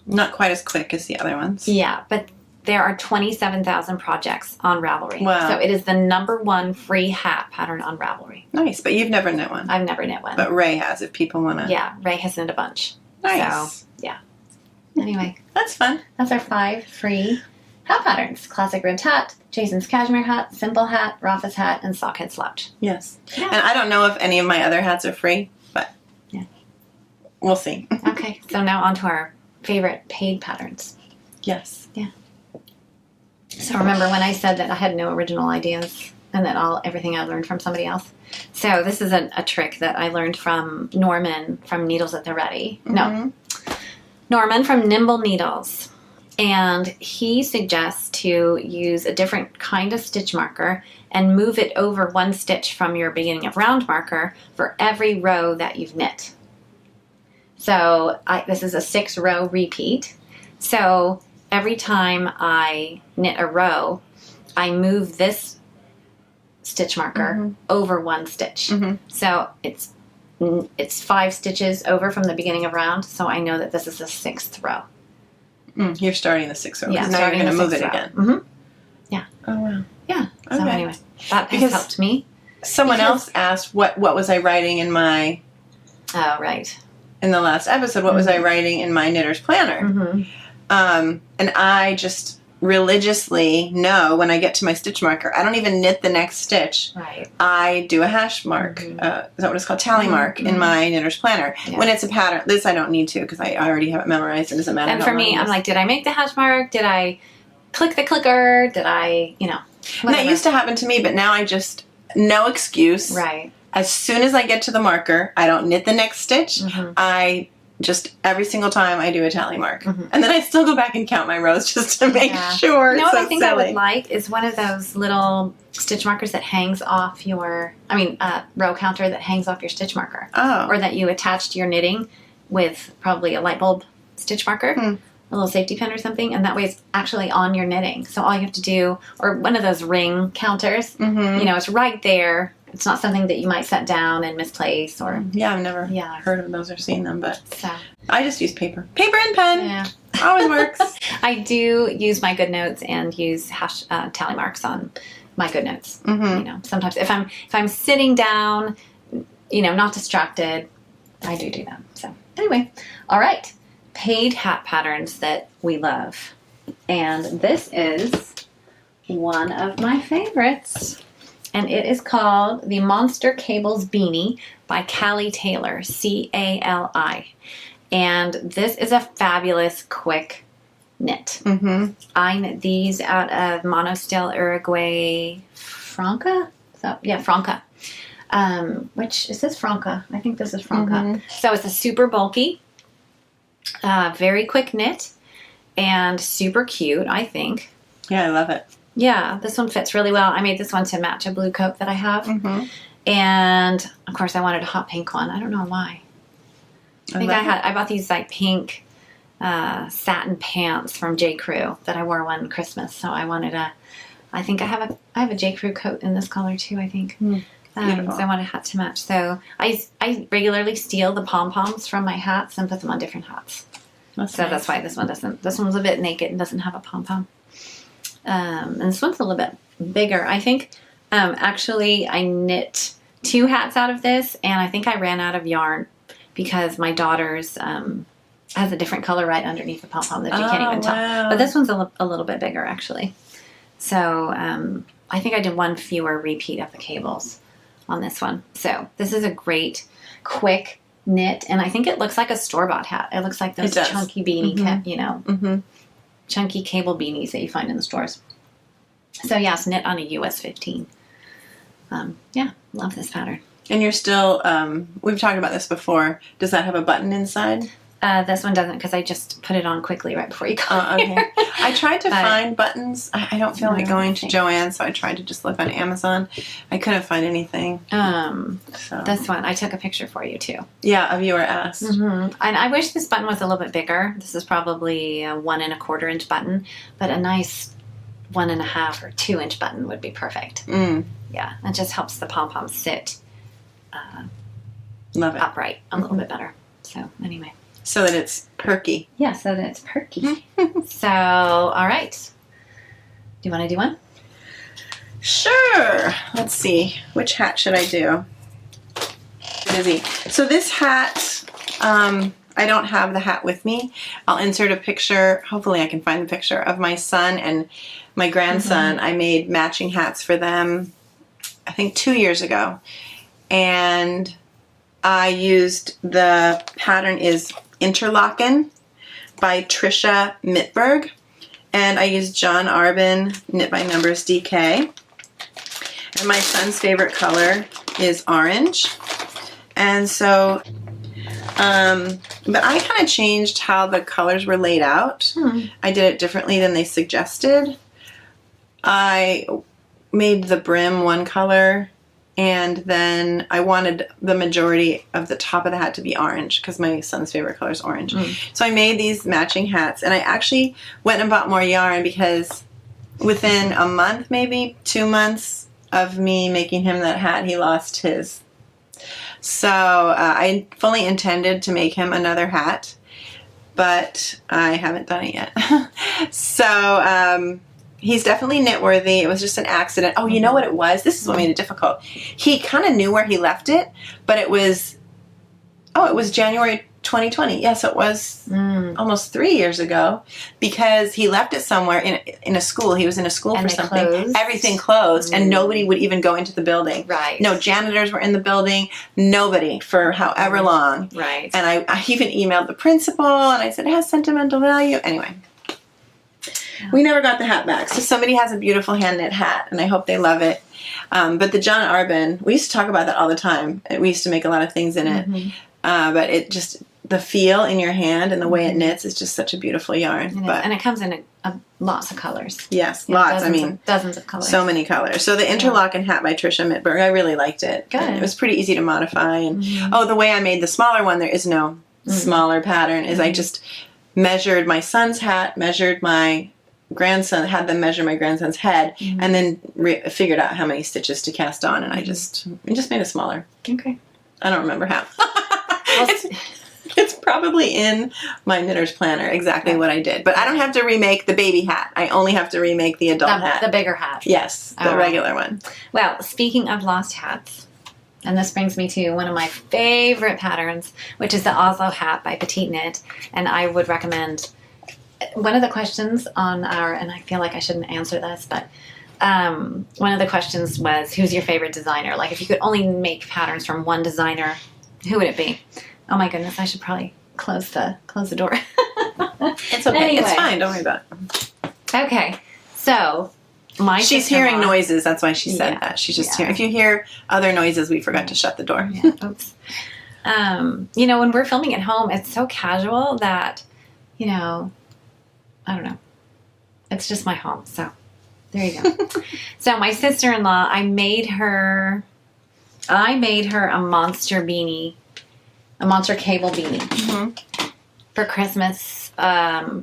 Not quite as quick as the other ones. Yeah, but there are 27,000 projects on Ravelry. Wow. So it is the #1 free hat pattern on Ravelry. Nice, but you've never knit one. I've never knit one. But Ray has, if people want to. Yeah, Ray has knit a bunch. Nice. So, yeah. Anyway. That's fun. That's our 5 free hat patterns. Classic ribbed hat, Jason's Cashmere hat, Simple Hat, Rafa's hat, and Sockhead Slouch. Yes. Yeah. And I don't know if any of my other hats are free, but we'll see. Okay, so now on to our favorite paid patterns. Yes. Yeah. So remember when I said that I had no original ideas and that everything I learned from somebody else? So this is a trick that I learned from Norman from Needles at the Ready. No. Norman from Nimble Needles. And he suggests to use a different kind of stitch marker and move it over 1 stitch from your beginning of round marker for every row that you've knit. So this is a 6-row repeat. So every time I knit a row, I move this stitch marker over 1 stitch. So it's 5 stitches over from the beginning of round, so I know that this is the 6th row. You're starting the 6th row, because now you're going to move it again. Yeah. Oh, wow. Yeah. So anyway, that has helped me. Someone else asked what was I writing in my... Oh, right. In the last episode, what was I writing in my knitter's planner? And I just religiously know when I get to my stitch marker, I don't even knit the next stitch. Right. I do a hash mark. Is that what it's called? Tally mark in my knitter's planner. Yeah. When it's a pattern, this I don't need to because I already have it memorized. It doesn't matter. And for me, I'm like, did I make the hash mark? Did I click the clicker? Did I, whatever. And that used to happen to me, but now I just, no excuse. Right. As soon as I get to the marker, I don't knit the next stitch. I just, every single time I do a tally mark. And then I still go back and count my rows just to make sure. You know what I think I would like is one of those little stitch markers that hangs off your, row counter that hangs off your stitch marker. Oh. Or that you attach to your knitting with probably a light bulb stitch marker. A little safety pin or something, and that way it's actually on your knitting. So all you have to do, or one of those ring counters, it's right there. It's not something that you might set down and misplace or... Yeah, I've never heard of those or seen them, but I just use paper. Paper and pen. Yeah. Always works. I do use my GoodNotes and use tally marks on my GoodNotes. Sometimes if I'm sitting down, not distracted, I do that. So anyway, all right. Paid hat patterns that we love. And this is one of my favorites. And it is called the Monster Cables Beanie by Cali Taylor, C-A-L-I. And this is a fabulous quick knit. I knit these out of Monostil Uruguay Franca? Franca. Which, is this Franca? I think this is Franca. So it's a super bulky, very quick knit, and super cute, I think. Yeah, I love it. Yeah, this one fits really well. I made this one to match a blue coat that I have. And, of course, I wanted a hot pink one. I don't know why. I bought these, pink satin pants from J. Crew that I wore one Christmas. So I wanted I have a J. Crew coat in this color, too, I think. So I wanted a hat to match. So I regularly steal the pom-poms from my hats and put them on different hats. That's why this one doesn't. This one's a bit naked and doesn't have a pom-pom. And this one's a little bit bigger. I think, actually, I knit 2 hats out of this, and I think I ran out of yarn because my daughter's has a different color right underneath the pom-pom that you can't even tell. But this one's a little bit bigger, actually. So I think I did 1 fewer repeat of the cables on this one. So this is a great, quick knit, and I think it looks like a store-bought hat. It looks like those chunky beanie, chunky cable beanies that you find in the stores. So yes, knit on a US 15. Yeah, love this pattern. And you're still, we've talked about this before. Does that have a button inside? This one doesn't because I just put it on quickly right before you got here. I tried to find buttons. I don't feel like going to Joann, so I tried to just look on Amazon. I couldn't find anything. This one, I took a picture for you too. Yeah, a viewer asked. And I wish this button was a little bit bigger. This is probably a 1 1/4 inch button, but a nice 1 1/2 or 2 inch button would be perfect. Yeah, it just helps the pom-pom sit Love it. upright a little bit better. So anyway. So that it's perky. Yeah, so that it's perky. So, all right. Do you want to do one? Sure. Let's see. Which hat should I do? Busy. So this hat, I don't have the hat with me. I'll insert a picture. Hopefully I can find the picture of my son and my grandson. I made matching hats for them, I think 2 years ago. And I used, the pattern is Interlockin by Trisha Mitberg. And I used John Arbin Knit by Numbers DK. And my son's favorite color is orange. And so, but I kind of changed how the colors were laid out. I did it differently than they suggested. I made the brim one color, and then I wanted the majority of the top of the hat to be orange because my son's favorite color is orange. So I made these matching hats, and I actually went and bought more yarn because within a month, maybe 2 months of me making him that hat, he lost his. So I fully intended to make him another hat, but I haven't done it yet. So he's definitely knit worthy. It was just an accident. Oh, you know what it was? This is what made it difficult. He kind of knew where he left it, but it was January 2020. Yes, it was almost 3 years ago, because he left it somewhere in a school. He was in a school for something. Closed. Everything closed, and nobody would even go into the building. Right. No janitors were in the building. Nobody for however long. Right. And I even emailed the principal, and I said, it has sentimental value. Anyway. We never got the hat back. So somebody has a beautiful hand knit hat, and I hope they love it. But the John Arbin, we used to talk about that all the time. We used to make a lot of things in it. But it just, the feel in your hand and the way it knits is just such a beautiful yarn. And it comes in lots of colors. Yes, lots. Dozens of colors. So many colors. So the Interlockin hat by Trisha Mitberg, I really liked it. Good. And it was pretty easy to modify. And the way I made the smaller one, there is no smaller pattern, is I just measured my son's hat, measured my grandson, had them measure my grandson's head, and then figured out how many stitches to cast on, and I just made it smaller. Okay. I don't remember how. It's probably in my knitter's planner exactly what I did, but I don't have to remake the baby hat. I only have to remake the adult hat. The bigger hat. Yes, the regular one. Well, speaking of lost hats, and this brings me to one of my favorite patterns, which is the Oslo Hat by Petite Knit, and I would recommend. One of the questions on and I feel like I shouldn't answer this, but one of the questions was, who's your favorite designer? Like, if you could only make patterns from one designer, who would it be? Oh my goodness, I should probably close the door. It's okay. Anyway. It's fine. Don't worry about it. Okay. So, she's hearing noises. That's why she said that. She's just hearing. If you hear other noises, we forgot to shut the door. Yeah. Oops. When we're filming at home, it's so casual that, I don't know. It's just my home. So there you go. So my sister-in-law, I made her a monster beanie, a monster cable beanie for Christmas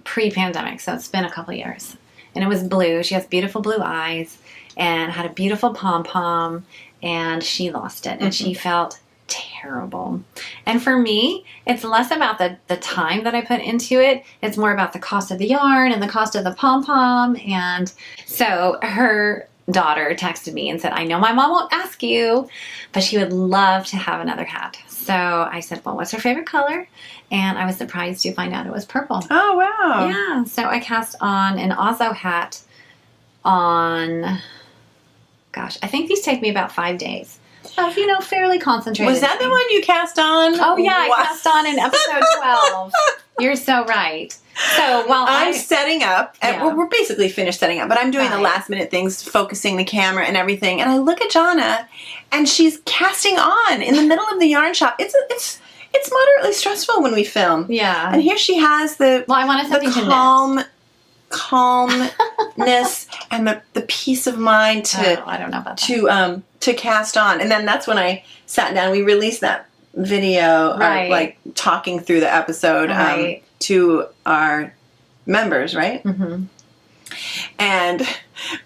pre-pandemic. So it's been a couple years. And it was blue. She has beautiful blue eyes and had a beautiful pom-pom, and she lost it. And she felt terrible. And for me, it's less about the time that I put into it. It's more about the cost of the yarn and the cost of the pom-pom. And so her daughter texted me and said, I know my mom won't ask you, but she would love to have another hat. So I said, well, what's her favorite color? And I was surprised to find out it was purple. Oh, wow. Yeah. So I cast on an Oslo hat on, gosh, I think these take me about 5 days. Of, fairly concentrated. Was that the one you cast on? Oh, yeah. I cast on in episode 12. You're so right. So while I'm setting up, and we're basically finished setting up, but I'm doing the last minute things, focusing the camera and everything, and I look at Jonna, and she's casting on in the middle of the yarn shop. It's moderately stressful when we film. Yeah. And here she has the I wanted something to calmness and the peace of mind to I don't know about that. To cast on. And then that's when I sat down. We released that video like talking through the episode to our members, right? Mm-hmm. And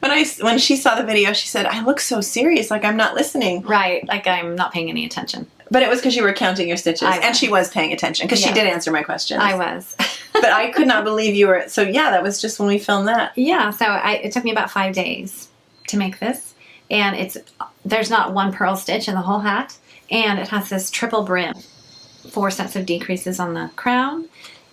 when she saw the video, she said, I look so serious, like I'm not listening. Right, like I'm not paying any attention. But it was because you were counting your stitches. And she was paying attention because she did answer my questions. I was. But I could not believe you were. So yeah, that was just when we filmed that. Yeah, so it took me about 5 days to make this. And there's not one purl stitch in the whole hat. And it has this triple brim. 4 sets of decreases on the crown.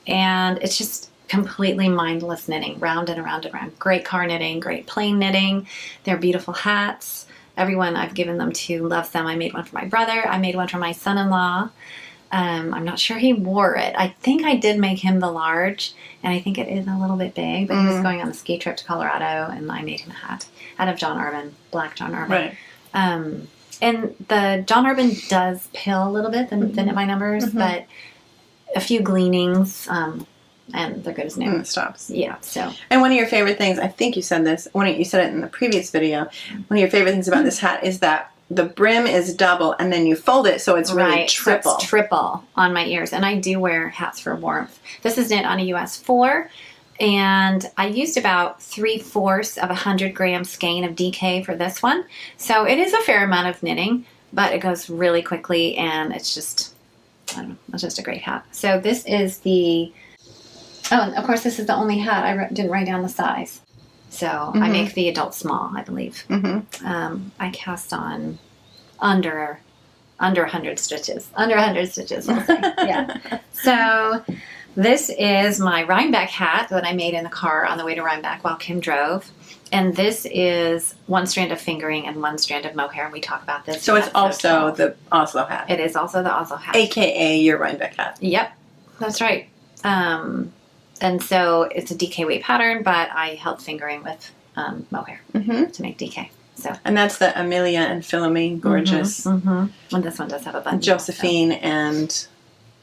And it's just completely mindless knitting. Round and around and around. Great car knitting, great plain knitting. They're beautiful hats. Everyone I've given them to loves them. I made one for my brother. I made one for my son-in-law. I'm not sure he wore it. I think I did make him the large, and I think it is a little bit big, but he was going on a ski trip to Colorado, and I made him a hat out of John Arbin, black John Arbin. Right. And the John Arbin does pill a little bit, the knit by numbers, but a few gleanings, and they're good as new. And it stops. Yeah, so. And one of your favorite things, I think you said this, you said it in the previous video, one of your favorite things about this hat is that the brim is double and then you fold it so it's really triple. So it's triple on my ears. And I do wear hats for warmth. This is knit on a US 4. And I used about 3/4 of a 100-gram skein of DK for this one. So it is a fair amount of knitting, but it goes really quickly and it's just, I don't know, it's just a great hat. So this is the, and of course this is the only hat. I didn't write down the size. So I make the adult small, I believe. I cast on under 100 stitches. Under 100 stitches, we'll say. Yeah. So this is my Rhinebeck hat that I made in the car on the way to Rhinebeck while Kim drove. And this is 1 strand of fingering and 1 strand of mohair. And we talk about this. So it's also the Oslo hat. It is also the Oslo hat. AKA your Rhinebeck hat. Yep. That's right. And so it's a DK weight pattern, but I held fingering with mohair to make DK. So. And that's the Amelia and Philomene gorgeous. And this one does have a button. Josephine and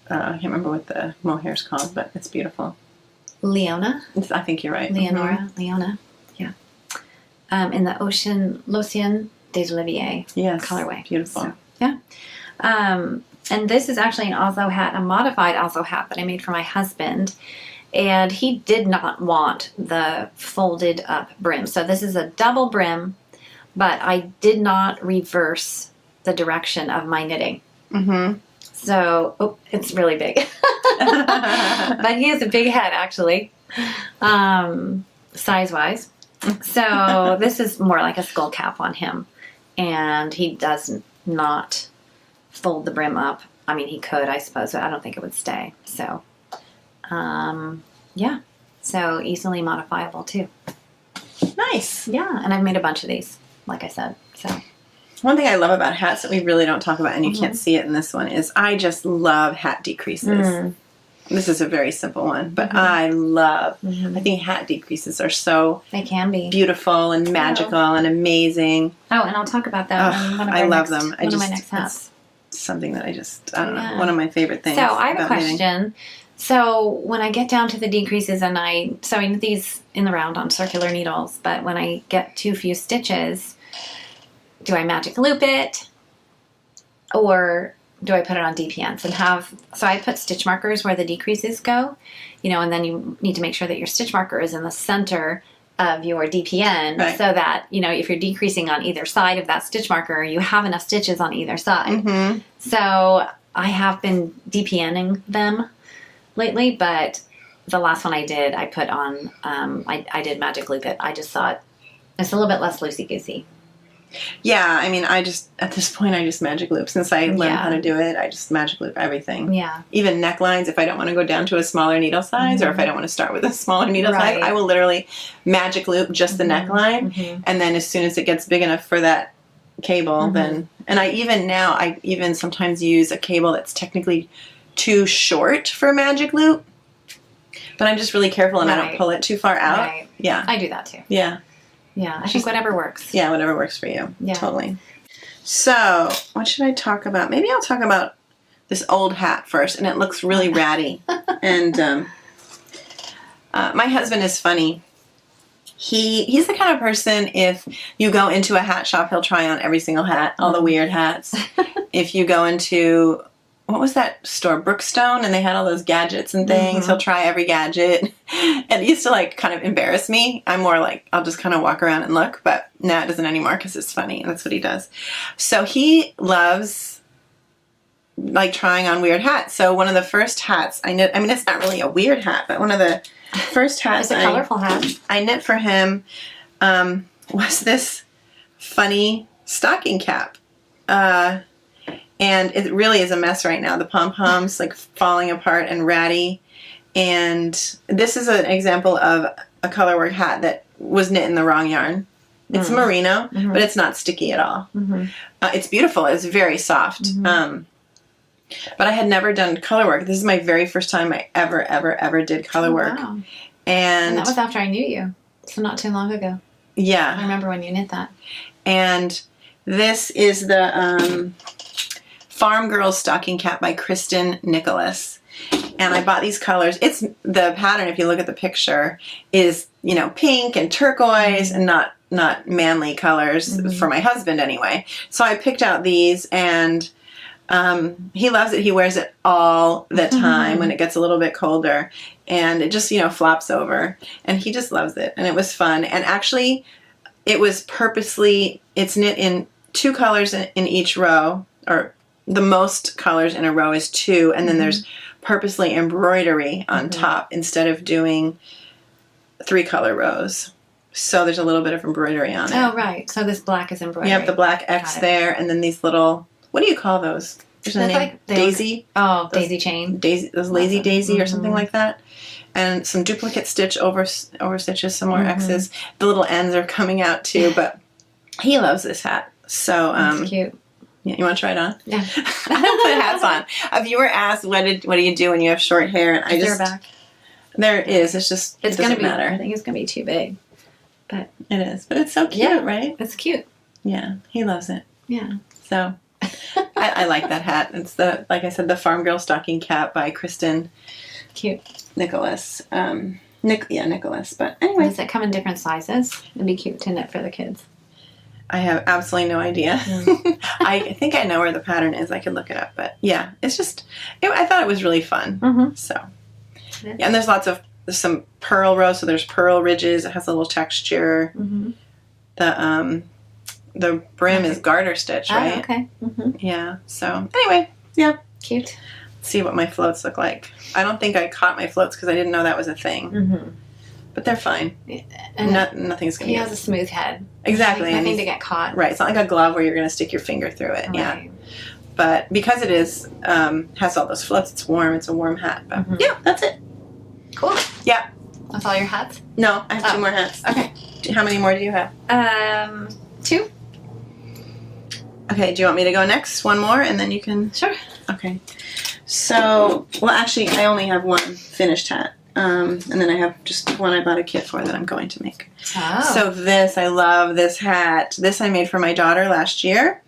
I can't remember what the mohair's called, but it's beautiful. Leona. I think you're right. Leonora. Leona. Yeah. In the L'Océan des Oliviers colorway. Beautiful. So, yeah. And this is actually an Oslo hat, a modified Oslo hat that I made for my husband. And he did not want the folded up brim. So this is a double brim, but I did not reverse the direction of my knitting. So, it's really big. But he has a big head, actually, size-wise. So this is more like a skull cap on him. And he does not fold the brim up. I mean, he could, I suppose, but I don't think it would stay. So... yeah, so easily modifiable too. Nice. Yeah, and I've made a bunch of these, like I said. So one thing I love about hats that we really don't talk about, and you can't see it in this one, is I just love hat decreases. This is a very simple one, but I love, I think hat decreases are so they can be beautiful and magical and amazing. Oh, and I'll talk about that. I love them. One of my next hats. Something that I don't know, one of my favorite things. So I have a question. Knitting. So when I get down to the decreases and I knit these in the round on circular needles, but when I get too few stitches, do I magic loop it or do I put it on DPNs and so I put stitch markers where the decreases go, and then you need to make sure that your stitch marker is in the center of your DPN so that, you know, if you're decreasing on either side of that stitch marker, you have enough stitches on either side. Mm-hmm. So I have been DPNing them lately, but the last one I did, I put on, I did magic loop it. I just thought it's a little bit less loosey-goosey. Yeah, I mean, at this point, I just magic loop. Since I learned how to do it, I just magic loop everything. Yeah. Even necklines, if I don't want to go down to a smaller needle size, or if I don't want to start with a smaller needle size, I will literally magic loop just the neckline, and then as soon as it gets big enough for that cable, then... And I even sometimes use a cable that's technically too short for magic loop, but I'm just really careful and I don't pull it too far out. Right. Yeah. I do that too. Yeah. Yeah, I think whatever works. Yeah, whatever works for you. Yeah. Totally. So, what should I talk about? Maybe I'll talk about this old hat first, and it looks really ratty. And my husband is funny. He's the kind of person, if you go into a hat shop, he'll try on every single hat, all the weird hats. If you go into... What was that store? Brookstone, and they had all those gadgets and things. He'll try every gadget. And it used to, like, kind of embarrass me. I'm more like, I'll just kind of walk around and look, but now it doesn't anymore because it's funny, and that's what he does. So he loves, like, trying on weird hats. So one of the first hats I knit, I mean, it's not really a weird hat, but one of the first hats it's a colorful hat. I knit for him was this funny stocking cap. And it really is a mess right now. The pom-poms, like, falling apart and ratty. And this is an example of a colorwork hat that was knit in the wrong yarn. It's merino, but it's not sticky at all. It's beautiful. It's very soft. But I had never done colorwork. This is my very first time I ever did colorwork. Wow. And that was after I knew you. So not too long ago. Yeah. I remember when you knit that. And this is the... Farmgirls stocking cap by Kristen Nicholas. And I bought these colors. It's the pattern, if you look at the picture, is, you know, pink and turquoise and not manly colors for my husband anyway. So I picked out these, and he loves it. He wears it all the time when it gets a little bit colder, and it just, you know, flops over, and he just loves it. And it was fun. And actually, it was purposely, it's knit in 2 colors in each row, or the most colors in a row is 2, and then there's purposely embroidery on top instead of doing 3 color rows. So there's a little bit of embroidery on it. Oh, right. So this black is embroidery. You have the black X there, and then these little, what do you call those? There's a name. Like Daisy? Daisy chain. Those lazy daisy or something like that. And some duplicate stitch over stitches, some more X's. The little ends are coming out too, but he loves this hat. So, That's cute. Yeah, you want to try it on? Yeah. I don't put hats on. A viewer asked, what do you do when you have short hair? And I just... back. There is. It's just... It's going to be... matter. I think it's going to be too big. But... It is. But it's so cute, right? It's cute. Yeah. He loves it. Yeah. So... I like that hat. It's the, like I said, the Farm Girl stocking cap by Kristen... Cute. Nicholas. Nicholas. But anyway. Does it come in different sizes? It'd be cute to knit for the kids. I have absolutely no idea. I think I know where the pattern is. I could look it up. But yeah, it's just, I thought it was really fun. So, yeah, and there's some purl rows. So there's purl ridges. It has a little texture. The brim is garter stitch, right? Oh, okay. Yeah. So anyway, yeah. Cute. Let's see what my floats look like. I don't think I caught my floats because I didn't know that was a thing. But they're fine. Nothing's going to be... He has a smooth head. Exactly. Nothing to get caught. Right. It's not like a glove where you're going to stick your finger through it. Right. Yeah. But because it is, has all those floats, it's warm. It's a warm hat. But yeah, that's it. Cool. Yeah. That's all your hats? No, I have 2 more hats. Okay. How many more do you have? 2. Okay. Do you want me to go next? 1 more and then you can... Sure. Okay. So, well, actually, I only have 1 finished hat. And then I have just 1 I bought a kit for that I'm going to make. Oh. So I love this hat. This I made for my daughter last year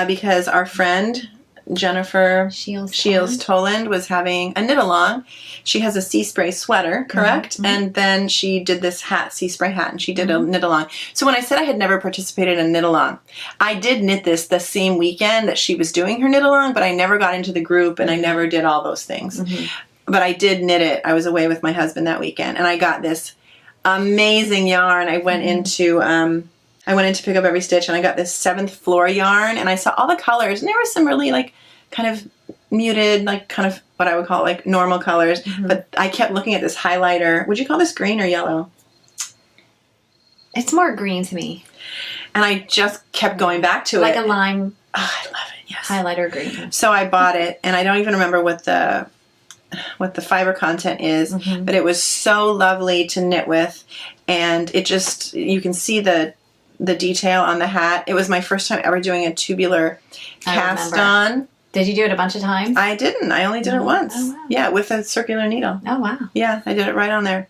because our friend Jennifer Sheils Toland was having a knit along. She has a sea spray sweater, correct? And then she did this hat, sea spray hat, and she did a knit along. So when I said I had never participated in a knit along, I did knit this the same weekend that she was doing her knit along, but I never got into the group and I never did all those things. But I did knit it. I was away with my husband that weekend, and I got this amazing yarn. I went into Pick Up Every Stitch, and I got this 7th floor yarn, and I saw all the colors, and there were some really like kind of muted, like kind of what I would call like normal colors. But I kept looking at this highlighter. Would you call this green or yellow? It's more green to me. And I just kept going back to like it. Like a lime. Oh, I love it. Yes. Highlighter green. So I bought it, and I don't even remember what the fiber content is, but it was so lovely to knit with, and it just, you can see the detail on the hat. It was my first time ever doing a tubular cast on. Did you do it a bunch of times? I didn't. I only did it once. Oh, wow. Yeah, with a circular needle. Oh, wow. Yeah, I did it right on there.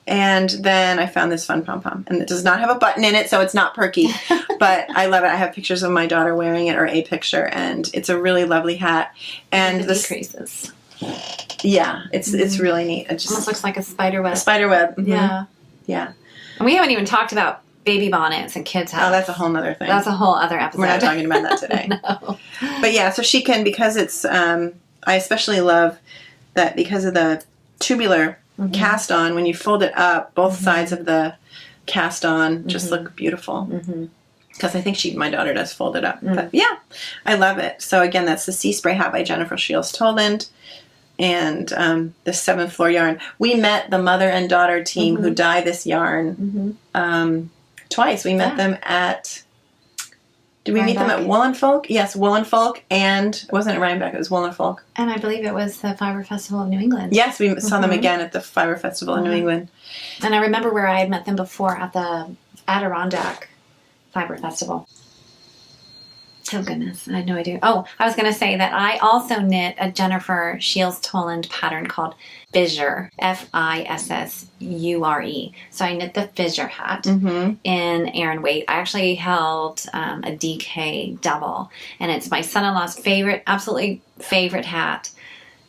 And then I found this fun pom-pom. And it does not have a button in it, so it's not perky. But I love it. I have pictures of my daughter wearing it, or a picture, and it's a really lovely hat. And the decreases. Yeah, it's really neat. It just almost looks like a spider web. A spider web. Yeah. Yeah. And we haven't even talked about baby bonnets and kids' hats. Oh, that's a whole other thing. That's a whole other episode. We're not talking about that today. No. But yeah, so she can, because it's, I especially love that because of the tubular cast on, when you fold it up, both sides of the cast on just look beautiful. Because I think my daughter does fold it up. But yeah, I love it. So again, that's the Sea Spray Hat by Jennifer Sheils Toland. And the 7th floor yarn. We met the mother and daughter team who dye this yarn twice. We met them at... Did we meet them at Woollen Folk? Yes, Woollen Folk, and it wasn't at Rhinebeck, it was Woollen Folk. And I believe it was the Fiber Festival of New England. Yes, we saw them again at the Fiber Festival in New England. And I remember where I had met them before at the Adirondack Fiber Festival. Oh, goodness. I had no idea. Oh, I was going to say that I also knit a Jennifer Sheils Toland pattern called Fissure. Fissure. So I knit the Fissure hat in Aran weight. I actually held a DK double, and it's my son-in-law's favorite, absolutely favorite hat.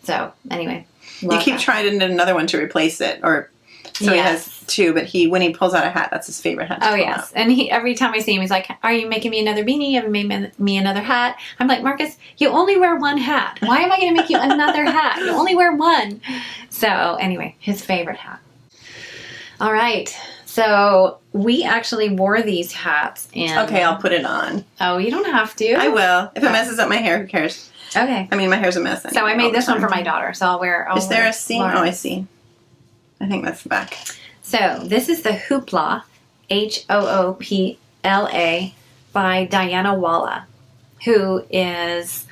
So, anyway. You keep trying to knit another one to replace it, or... So he has 2, but when he pulls out a hat, that's his favorite hat to pull out. And every time I see him, he's like, "Are you making me another beanie? You haven't made me another hat." I'm like, "Marcus, you only wear one hat. Why am I going to make you another hat? You only wear one." So anyway, his favorite hat. All right. So we actually wore these hats in... Okay, I'll put it on. Oh, you don't have to. I will. If it messes up my hair, who cares? Okay. I mean, my hair's a mess. So I made this one for my daughter, so I'll wear... Is there a seam? Oh, I see. I think that's the back. So this is the Hoopla, Hoopla, by Diana Walla, who is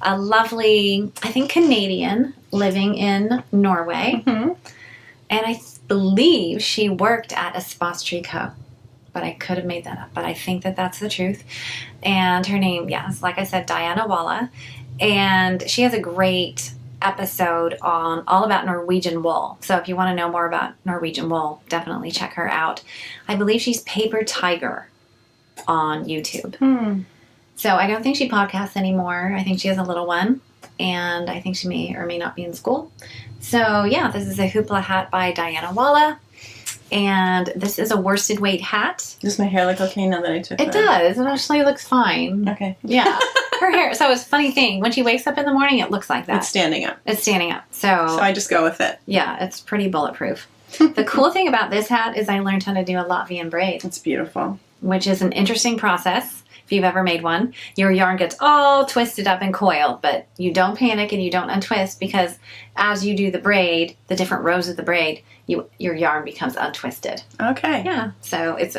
a lovely, I think, Canadian living in Norway. And I believe she worked at Espace Tricot, but I could have made that up. But I think that that's the truth. And her name, yes, like I said, Diana Walla. And she has a great episode on all about Norwegian wool. So if you want to know more about Norwegian wool, definitely check her out. I believe she's Paper Tiger on YouTube. So I don't think she podcasts anymore. I think she has a little one, and I think she may or may not be in school. So yeah, this is a Hoopla hat by Diana Walla, and this is a worsted weight hat. Does my hair look okay now that I took it? It does. It actually looks fine. Okay. Yeah. Her hair. So it's a funny thing. When she wakes up in the morning, it looks like that. It's standing up. It's standing up. So I just go with it. Yeah, it's pretty bulletproof. The cool thing about this hat is I learned how to do a Latvian braid. It's beautiful. Which is an interesting process. If you've ever made one, your yarn gets all twisted up and coiled, but you don't panic and you don't untwist, because as you do the braid, the different rows of the braid, your yarn becomes untwisted. Okay. Yeah. So it's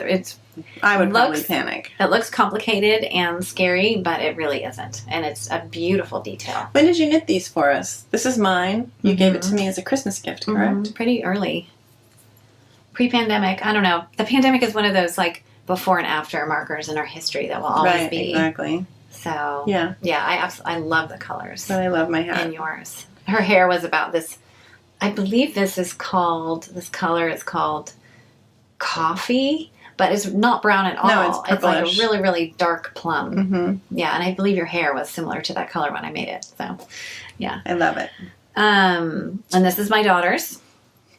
I would probably panic. It looks complicated and scary, but it really isn't. And it's a beautiful detail. When did you knit these for us? This is mine. You gave it to me as a Christmas gift, correct? Pretty early. Pre-pandemic. I don't know. The pandemic is one of those like before and after markers in our history that will always be. Exactly. So yeah, I love the colors. But I love my hat. And yours. Her hair was about this. I believe this color is called coffee, but it's not brown at all. No, it's purplish. It's like a really, really dark plum. Yeah, and I believe your hair was similar to that color when I made it. So, yeah. I love it. And this is my daughter's.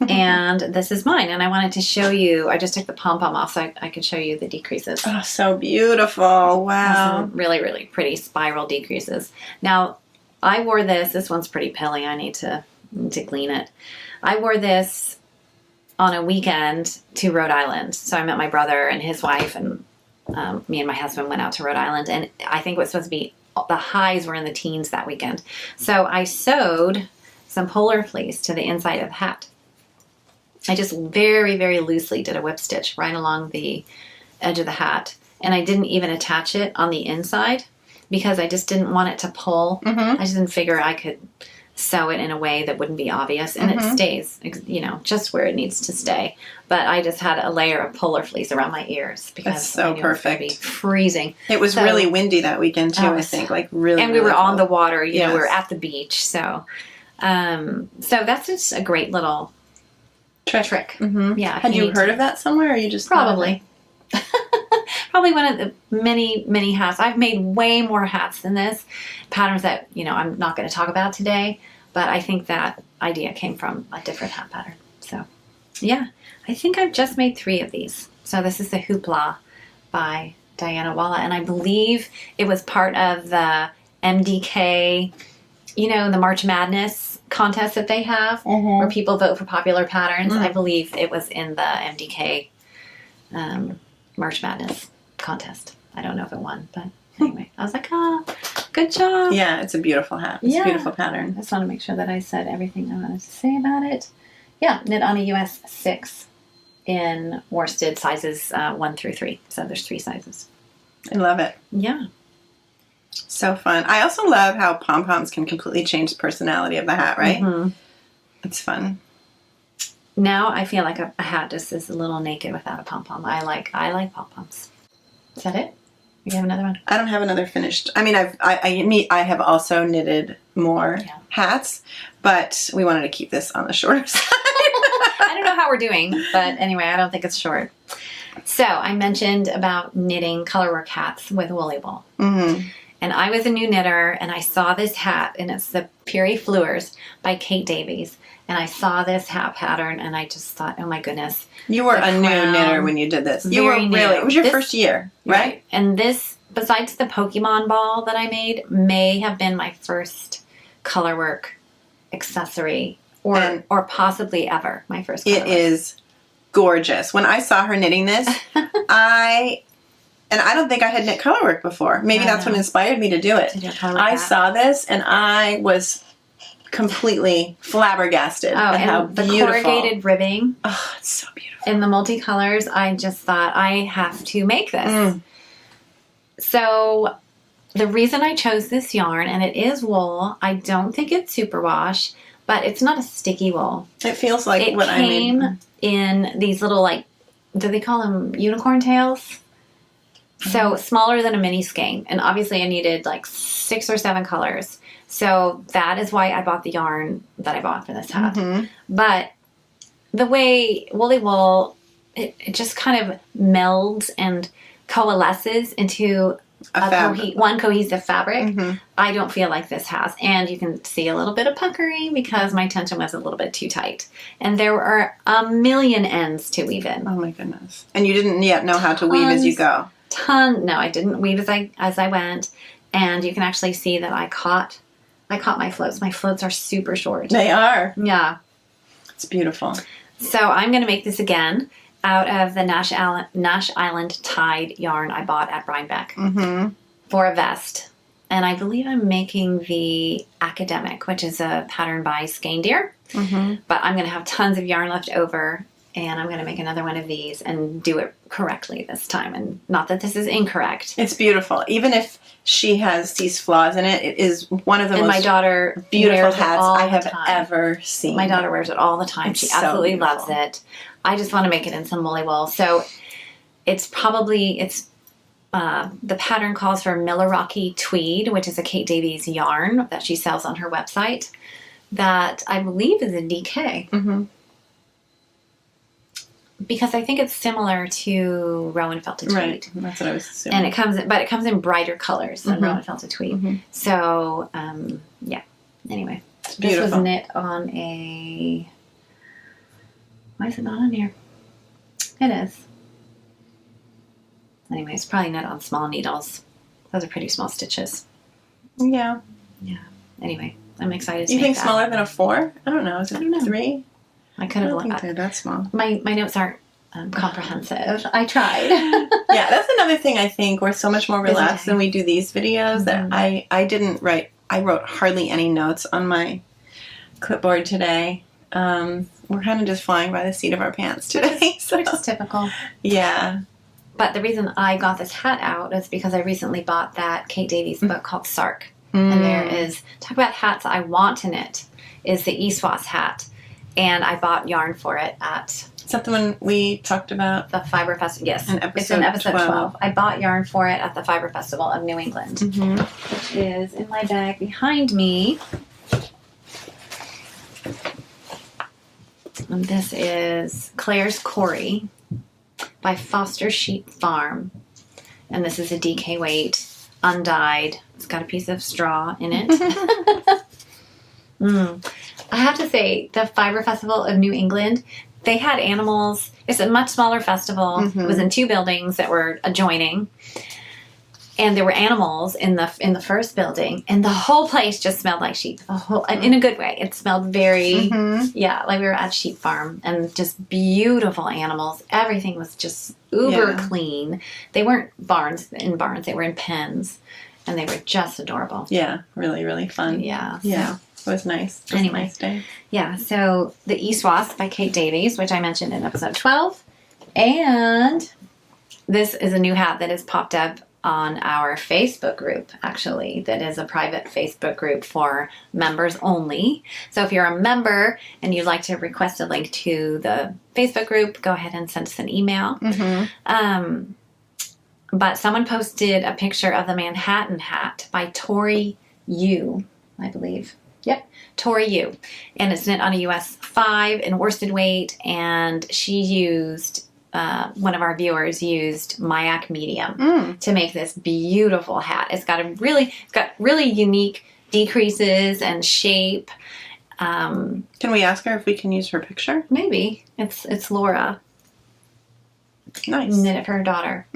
And this is mine. And I wanted to show you, I just took the pom-pom off so I could show you the decreases. Oh, so beautiful. Wow. Really, really pretty spiral decreases. Now, I wore this. This one's pretty pilly. I need to clean it. I wore this on a weekend to Rhode Island. So I met my brother and his wife, and me and my husband went out to Rhode Island. And I think it was supposed to be, the highs were in the teens that weekend. So I sewed some polar fleece to the inside of the hat. I just very, very loosely did a whip stitch right along the edge of the hat. And I didn't even attach it on the inside because I just didn't want it to pull. I just didn't figure I could sew it in a way that wouldn't be obvious. And it stays, you know, just where it needs to stay. But I just had a layer of polar fleece around my ears because that's so I knew perfect. It was gonna be freezing. It was really windy that weekend too, I think. Like really, and we really were cold. on the water, you know, we were at the beach. So that's just a great little trick. Yeah. Had you heard of that somewhere, or you just probably? Probably one of the many, many hats. I've made way more hats than this. Patterns that, you know, I'm not going to talk about today, but I think that idea came from a different hat pattern. So, yeah, I think I've just made 3 of these. So this is the Hoopla by Diana Walla, and I believe it was part of the MDK, you know, the March Madness contest that they have, where people vote for popular patterns. I believe it was in the MDK March Madness contest. I don't know if it won, but anyway, I was like, good job. Yeah, it's a beautiful hat. It's a beautiful pattern. I just want to make sure that I said everything I wanted to say about it. Yeah, knit on a US 6 in worsted sizes 1 through 3. So there's 3 sizes. I love it. Yeah. So fun. I also love how pom-poms can completely change the personality of the hat, right? It's fun. Now I feel like a hat just is a little naked without a pom-pom. I like pom-poms. Is that it? You have another one? I don't have another finished. I mean, I have also knitted more hats, but we wanted to keep this on the shorter side. I don't know how we're doing, but anyway, I don't think it's short. So I mentioned about knitting colorwork hats with woolly wool. And I was a new knitter, and I saw this hat, and it's the Peerie Flooers by Kate Davies. And I saw this hat pattern, and I just thought, oh my goodness. You were a new knitter when you did this. You were really, it was your first year, right? And this, besides the Pokemon ball that I made, may have been my first colorwork accessory, or possibly ever my first colorwork. It is gorgeous. When I saw her knitting this, I don't think I had knit colorwork before. Maybe that's what inspired me to do it. I saw this, and I was completely flabbergasted at how beautiful. The corrugated ribbing. Oh, it's so beautiful. In the multicolors, I just thought, I have to make this. So the reason I chose this yarn, and it is wool, I don't think it's superwash, but it's not a sticky wool. It feels like what I made. It came in these little, like, do they call them unicorn tails? So smaller than a mini skein. And obviously I needed like 6 or 7 colors. So that is why I bought the yarn that I bought for this hat. But the way woolly wool, it just kind of melds and coalesces into one cohesive fabric. I don't feel like this has. And you can see a little bit of puckering because my tension was a little bit too tight. And there are a million ends to weave in. Oh my goodness. And you didn't yet know how to weave as you go. No, I didn't weave as I went. And you can actually see that I caught my floats. My floats are super short. They are. Yeah. It's beautiful. So I'm going to make this again out of the Nash Island Tide yarn I bought at Rhinebeck for a vest. And I believe I'm making the Academic, which is a pattern by Skein Deer. But I'm going to have tons of yarn left over, and I'm going to make another one of these and do it correctly this time. And not that this is incorrect. It's beautiful. Even if she has these flaws in it, it is one of the most my daughter beautiful hats I have ever seen. My daughter wears it all the time. She absolutely loves it. I just want to make it in some woolly wool. So it's the pattern calls for Milwaukee Tweed, which is a Kate Davies yarn that she sells on her website that I believe is in DK. Because I think it's similar to Rowan Felted Tweed. Right, that's what I was assuming. And it comes in brighter colors than Rowan Felted Tweed. So, yeah. Anyway, it's beautiful. This was knit on a... Why is it not on here? It is. Anyway, it's probably knit on small needles. Those are pretty small stitches. Yeah. Yeah. Anyway, I'm excited to You make think that. Smaller than a 4? I don't know. Is it 3? I could have. I don't think they're that small. My notes aren't comprehensive. I tried. Yeah, that's another thing I think we're so much more relaxed when we do these videos that I didn't write. I wrote hardly any notes on my clipboard today. We're kind of just flying by the seat of our pants today. Which is typical. Yeah. But the reason I got this hat out is because I recently bought that Kate Davies book called Sark. And there is, talk about hats I want to knit, is the Eastwas hat. And I bought yarn for it at... Is that the one we talked about? The Fiber Festival. Yes. It's in episode 12. I bought yarn for it at the Fiber Festival of New England. Which is in my bag behind me. And this is Claire's Corey by Foster Sheep Farm. And this is a DK weight, undyed. It's got a piece of straw in it. I have to say, the Fiber Festival of New England, they had animals. It's a much smaller festival. It was in 2 buildings that were adjoining. And there were animals in the first building, and the whole place just smelled like sheep. In a good way. It smelled very, like we were at a sheep farm, and just beautiful animals. Everything was just uber clean. They weren't in barns. They were in pens, and they were just adorable. Yeah, really, really fun. Yeah. Yeah. It was nice. It was a nice day. Yeah, so the Eastwas by Kate Davies, which I mentioned in episode 12. And this is a new hat that has popped up on our Facebook group, actually, that is a private Facebook group for members only. So if you're a member and you'd like to request a link to the Facebook group, go ahead and send us an email. But someone posted a picture of the Manhattan hat by Tori Yu, I believe. Yep, Tori Yu. And it's knit on a US 5 in worsted weight, and she used... one of our viewers used Mayak medium to make this beautiful hat. It's got really unique decreases and shape. Can we ask her if we can use her picture? Maybe. It's Laura. Nice. Knit it for her daughter.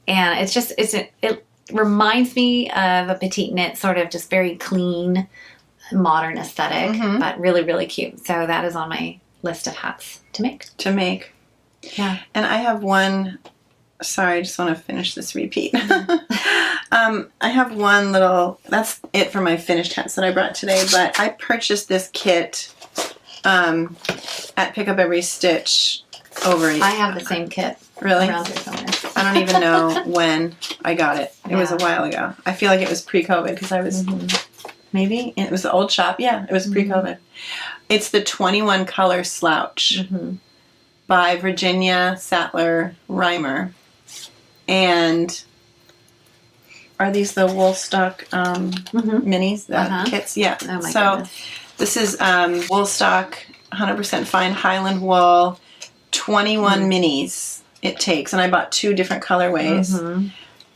And it reminds me of a petite knit, sort of just very clean, modern aesthetic, but really, really cute. So that is on my list of hats to make. Yeah. And I have one, sorry, I just want to finish this repeat. I have one little, that's it for my finished hats that I brought today, but I purchased this kit at Pick Up Every Stitch I have the same kit. Really? Around here somewhere. I don't even know when I got it. It was a while ago. I feel like it was pre-COVID because I was, maybe, it was the old shop. Yeah, it was pre-COVID. It's the 21 color Slouch. By Virginia Sattler-Reimer. And are these the Woolstock minis, kits? Yeah. Oh my goodness. This is Woolstock, 100% fine Highland wool, 21 minis it takes. And I bought 2 different colorways.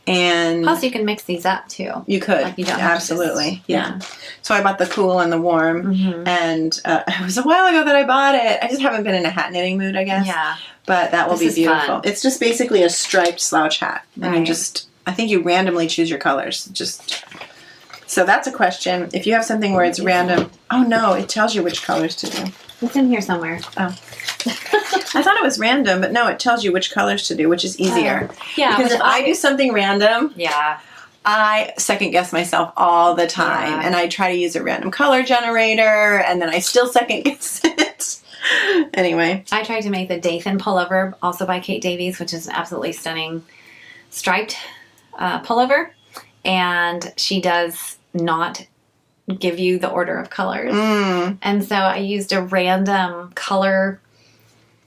And plus you can mix these up too. You could. Like you don't absolutely. Yeah. So I bought the cool and the warm. And it was a while ago that I bought it. I just haven't been in a hat knitting mood, I guess. Yeah. But that will be beautiful. Fun. It's just basically a striped slouch hat. Right. And I think you randomly choose your colors. So that's a question. If you have something where it's random. Oh no, it tells you which colors to do. It's in here somewhere. Oh. I thought it was random, but no, it tells you which colors to do, which is easier. Yeah. Because if I do something random, yeah, I second guess myself all the time, and I try to use a random color generator, and then I still second guess it. Anyway, I tried to make the Dathan pullover, also by Kate Davies, which is an absolutely stunning striped pullover, and she does not give you the order of colors, and so I used a random color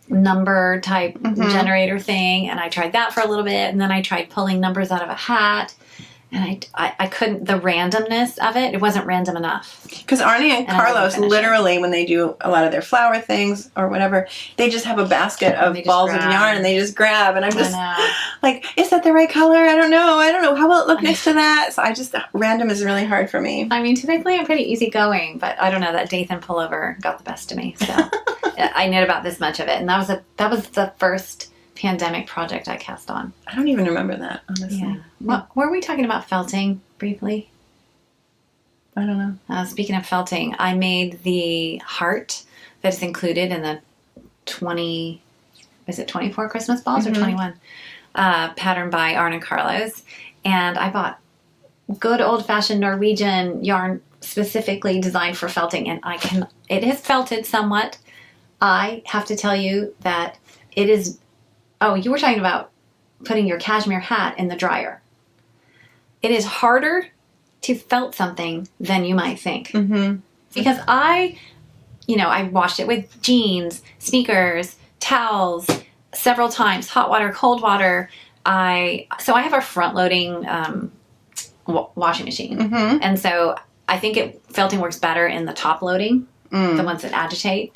number type generator thing, and I tried that for a little bit, and then I tried pulling numbers out of a hat, and I couldn't, the randomness of it wasn't random enough. Because Arnie and Carlos literally, when they do a lot of their flower things or whatever, they just have a basket of balls of yarn and they just grab, and I'm just like, is that the right color? I don't know. How will it look next to that? So random is really hard for me. I mean, typically I'm pretty easygoing, but I don't know, that Dathan pullover got the best of me, so I knit about this much of it, and that was the first pandemic project I cast on. I don't even remember that, honestly. Yeah. What were we talking about felting briefly? I don't know. Speaking of felting, I made the heart that is included in the 24 Christmas balls or 21? Pattern by Arne Carlos. And I bought good old-fashioned Norwegian yarn specifically designed for felting, and it has felted somewhat. I have to tell you that it is... Oh, you were talking about putting your cashmere hat in the dryer. It is harder to felt something than you might think. Mm-hmm. Because I washed it with jeans, sneakers, towels, several times, hot water, cold water. So I have a front-loading washing machine. Mm-hmm. And so I think felting works better in the top-loading, the ones that agitate.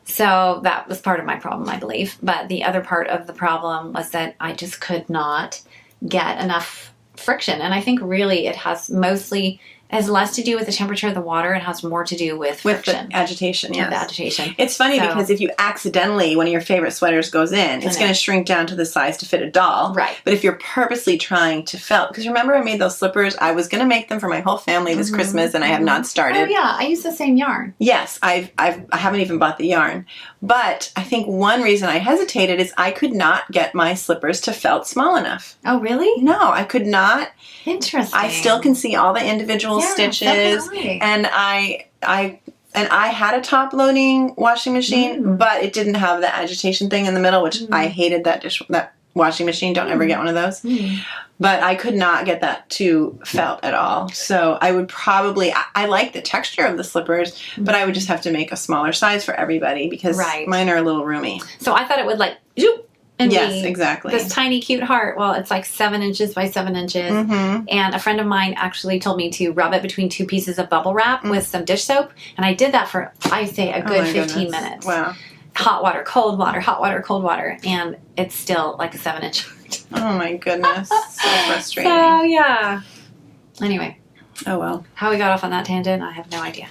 So that was part of my problem, I believe. But the other part of the problem was that I just could not get enough friction. And I think really it has less to do with the temperature of the water. It has more to do with friction. The agitation, yes. The agitation. It's funny because if you accidentally, one of your favorite sweaters goes in, it's going to shrink down to the size to fit a doll. Right. But if you're purposely trying to felt, because remember I made those slippers? I was going to make them for my whole family this Christmas, and I have not started. Oh, yeah. I use the same yarn. Yes. I haven't even bought the yarn. But I think one reason I hesitated is I could not get my slippers to felt small enough. Oh, really? No, I could not. Interesting. I still can see all the individual stitches, definitely. and I had a top loading washing machine, but it didn't have the agitation thing in the middle, which I hated that washing machine. Don't ever get one of those. But I could not get that to felt at all. So I would probably, I like the texture of the slippers, but I would just have to make a smaller size for everybody because mine are a little roomy. So I thought it would zoop. And yes, exactly. This tiny cute heart. Well, it's like 7 inches by 7 inches. Mm-hmm. And a friend of mine actually told me to rub it between 2 pieces of bubble wrap with some dish soap. And I did that for, I say, a good 15 minutes. Wow. Hot water, cold water, hot water, cold water. And it's still like a 7-inch heart. Oh my goodness. So frustrating. So, yeah. Anyway. Oh, well. How we got off on that tangent, I have no idea.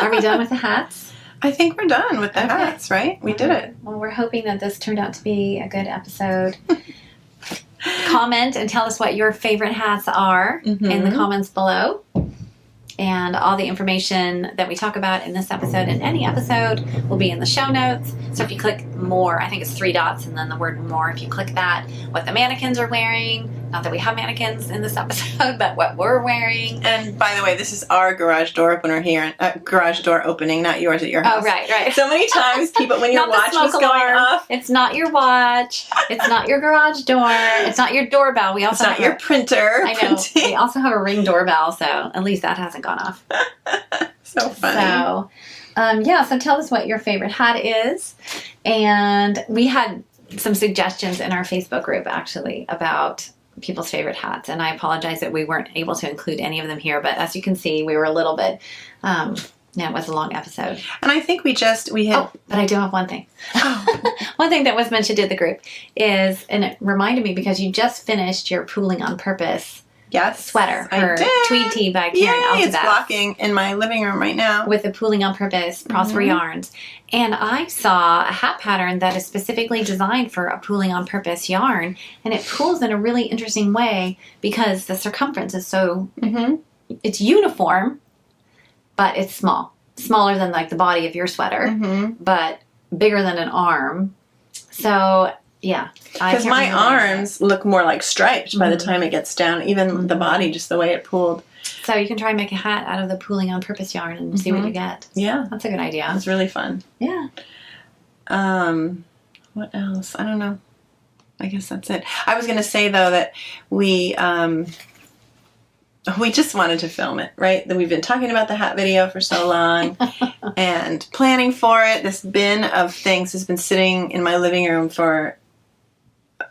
Are we done with the hats? I think we're done with the hats, right? We did it. Well, we're hoping that this turned out to be a good episode. Comment and tell us what your favorite hats are in the comments below. And all the information that we talk about in this episode and any episode will be in the show notes. So if you click more, I think it's 3 dots and then the word more. If you click that, what the mannequins are wearing. Not that we have mannequins in this episode, but what we're wearing. And by the way, this is our garage door opener here. Garage door opening, not yours at your house. Oh, right. So many times people, when your watch was going off. It's not your watch. It's not your garage door. It's not your doorbell. We also it's not your printer. I know. We also have a Ring doorbell, so at least that hasn't gone off. So funny. So, so tell us what your favorite hat is. And we had some suggestions in our Facebook group, actually, about people's favorite hats. And I apologize that we weren't able to include any of them here. But as you can see, we were a little bit... it was a long episode. And I think we had... Oh, but I do have one thing. One thing that was mentioned in the group is, and it reminded me because you just finished your Pooling on Purpose sweater. I did. Tweed Tee by Karen Altabas. It's blocking in my living room right now. With the Pooling on Purpose Prosper yarns. And I saw a hat pattern that is specifically designed for a Pooling on Purpose yarn. And it pools in a really interesting way because the circumference is so... It's uniform, but it's small. Smaller than like the body of your sweater, but bigger than an arm. So... Yeah. Because my arms look more like striped by the time it gets down, even the body, just the way it pooled. So you can try and make a hat out of the Pooling on Purpose yarn and see what you get. Yeah. That's a good idea. It's really fun. Yeah. What else? I don't know. I guess that's it. I was going to say, though, that we just wanted to film it, right? That we've been talking about the hat video for so long and planning for it. This bin of things has been sitting in my living room for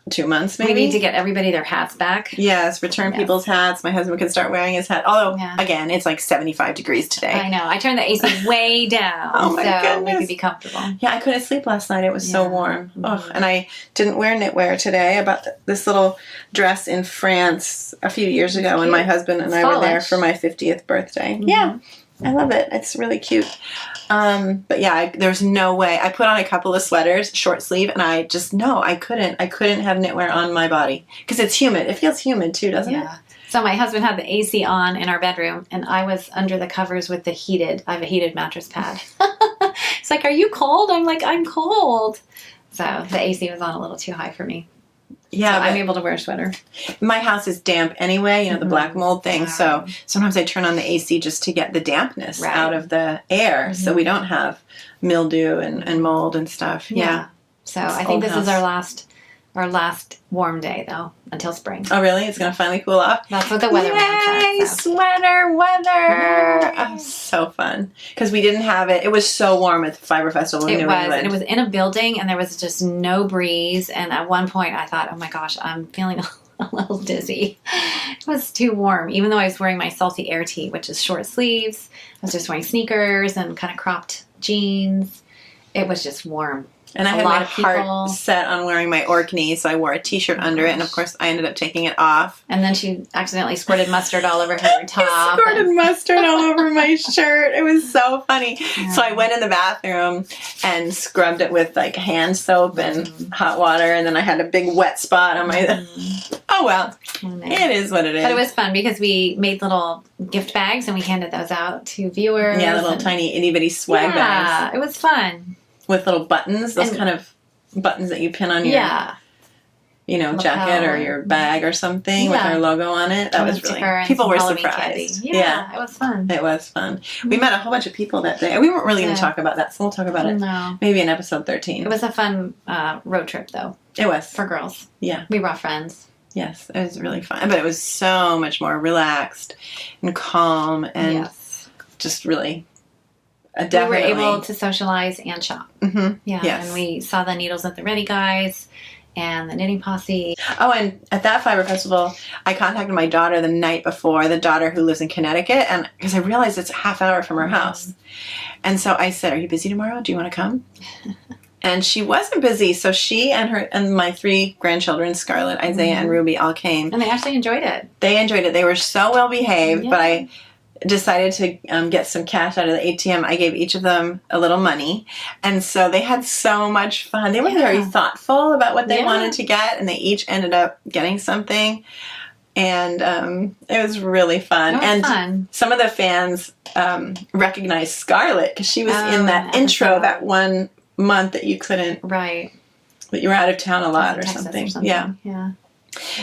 2 months, maybe. We need to get everybody their hats back. Yes, return people's hats. My husband can start wearing his hat. Although, again, it's like 75 degrees today. I know. I turned the AC way down so goodness. We could be comfortable. Yeah, I couldn't sleep last night. It was so warm. And I didn't wear knitwear today. I bought this little dress in France a few years ago when my husband and I were there for my 50th birthday. Yeah. I love it. It's really cute. But yeah, there's no way. I put on a couple of sweaters, short sleeve, and I couldn't have knitwear on my body. Because it's humid. It feels humid too, doesn't it? So my husband had the AC on in our bedroom, and I was under the covers with I have a heated mattress pad. So like, "Are you cold?" I'm like, "I'm cold." So the AC was on a little too high for me. Yeah, so I'm able to wear a sweater. My house is damp anyway, the black mold thing. So sometimes I turn on the AC just to get the dampness out of the air, so we don't have mildew and mold and stuff. Yeah. So I think this is our last warm day though until spring. Oh really? It's gonna finally cool off. That's what the weather Yay! said, so. Sweater weather. Oh, so fun because we didn't have it. It was so warm at the Fiber Festival in New England. And it was in a building, and there was just no breeze. And at one point, I thought, "Oh my gosh, I'm feeling a little dizzy." It was too warm, even though I was wearing my Salty Air tee, which is short sleeves. I was just wearing sneakers and kind of cropped jeans. It was just warm. And I had my heart set on wearing my Orkney, so I wore a t-shirt under it, and of course I ended up taking it off. And then she accidentally squirted mustard all over her top. Squirted mustard all over my shirt. It was so funny. Yeah. So I went in the bathroom and scrubbed it with like hand soap and hot water, and then I had a big wet spot on my... Oh well, it is what it is. But it was fun because we made little gift bags and we handed those out to viewers. Yeah, little tiny itty-bitty swag bags. Yeah, it was fun. With little buttons, those kind of buttons that you pin on your, jacket or your bag or something with our logo on it. That was really, people were surprised. Yeah, it was fun. It was fun. We met a whole bunch of people that day. We weren't really going to talk about that, so we'll talk about it maybe in episode 13. It was a fun road trip, though. It was. For girls. Yeah. We brought friends. Yes, it was really fun. But it was so much more relaxed and calm and just really... Definitely. We were able to socialize and shop. Mm-hmm. Yeah, yes. And we saw the Needles at the Ready guys and the Knitting Posse. Oh, and at that Fiber Festival, I contacted my daughter the night before, the daughter who lives in Connecticut, and because I realized it's a half hour from her house. And so I said, "Are you busy tomorrow? Do you want to come?" And she wasn't busy, so she and my 3 grandchildren, Scarlett, Isaiah, and Ruby, all came. And they actually enjoyed it. They enjoyed it. They were so well behaved, but I decided to get some cash out of the ATM. I gave each of them a little money, and so they had so much fun. They were very thoughtful about what they wanted to get, and they each ended up getting something, and it was really fun. Some of the fans recognized Scarlett because she was in that intro that one month that you couldn't, that you were out of town a lot or something. Yeah.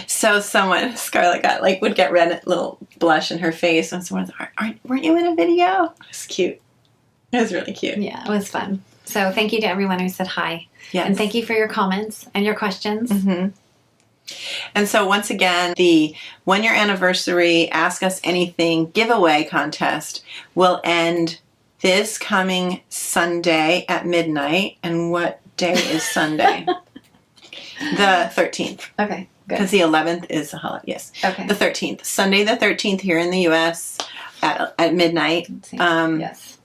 So Scarlett would get red, little blush in her face, and someone was like, weren't you in a video? It was cute. It was really cute. Yeah, it was fun. So thank you to everyone who said hi. Yes. And thank you for your comments and your questions. Mm-hmm. And so once again, the When Your Anniversary Ask Us Anything giveaway contest will end this coming Sunday at midnight. And what day is Sunday? The 13th. Okay. Because the 11th is a holiday. Yes. Okay. The 13th. Sunday the 13th here in the U.S. at midnight. Yes.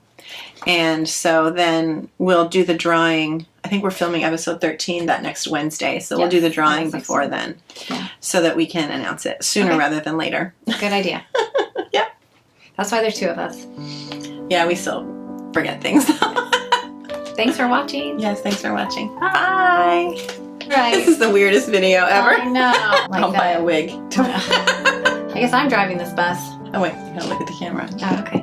And so then we'll do the drawing. I think we're filming episode 13 that next Wednesday. So we'll do the drawing before then. Yeah. So that we can announce it sooner rather than later. Good idea. Yeah. That's why there's 2 of us. Yeah, we still forget things. Thanks for watching. Yes, thanks for watching. Bye. Right. This is the weirdest video ever. I know. I'll buy a wig. I guess I'm driving this bus. Oh wait, you gotta look at the camera. Oh, okay.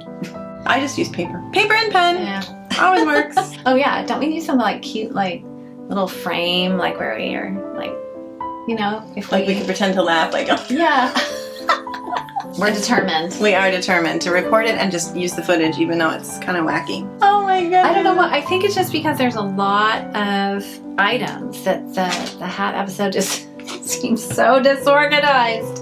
I just use paper. Paper and pen. Yeah. Always works. Oh yeah, don't we use something cute little frame where we are if we could pretend to laugh Yeah. We're determined. We are determined to record it and just use the footage even though it's kind of wacky. Oh my god. I don't know what. I think it's just because there's a lot of items that the hat episode just seems so disorganized.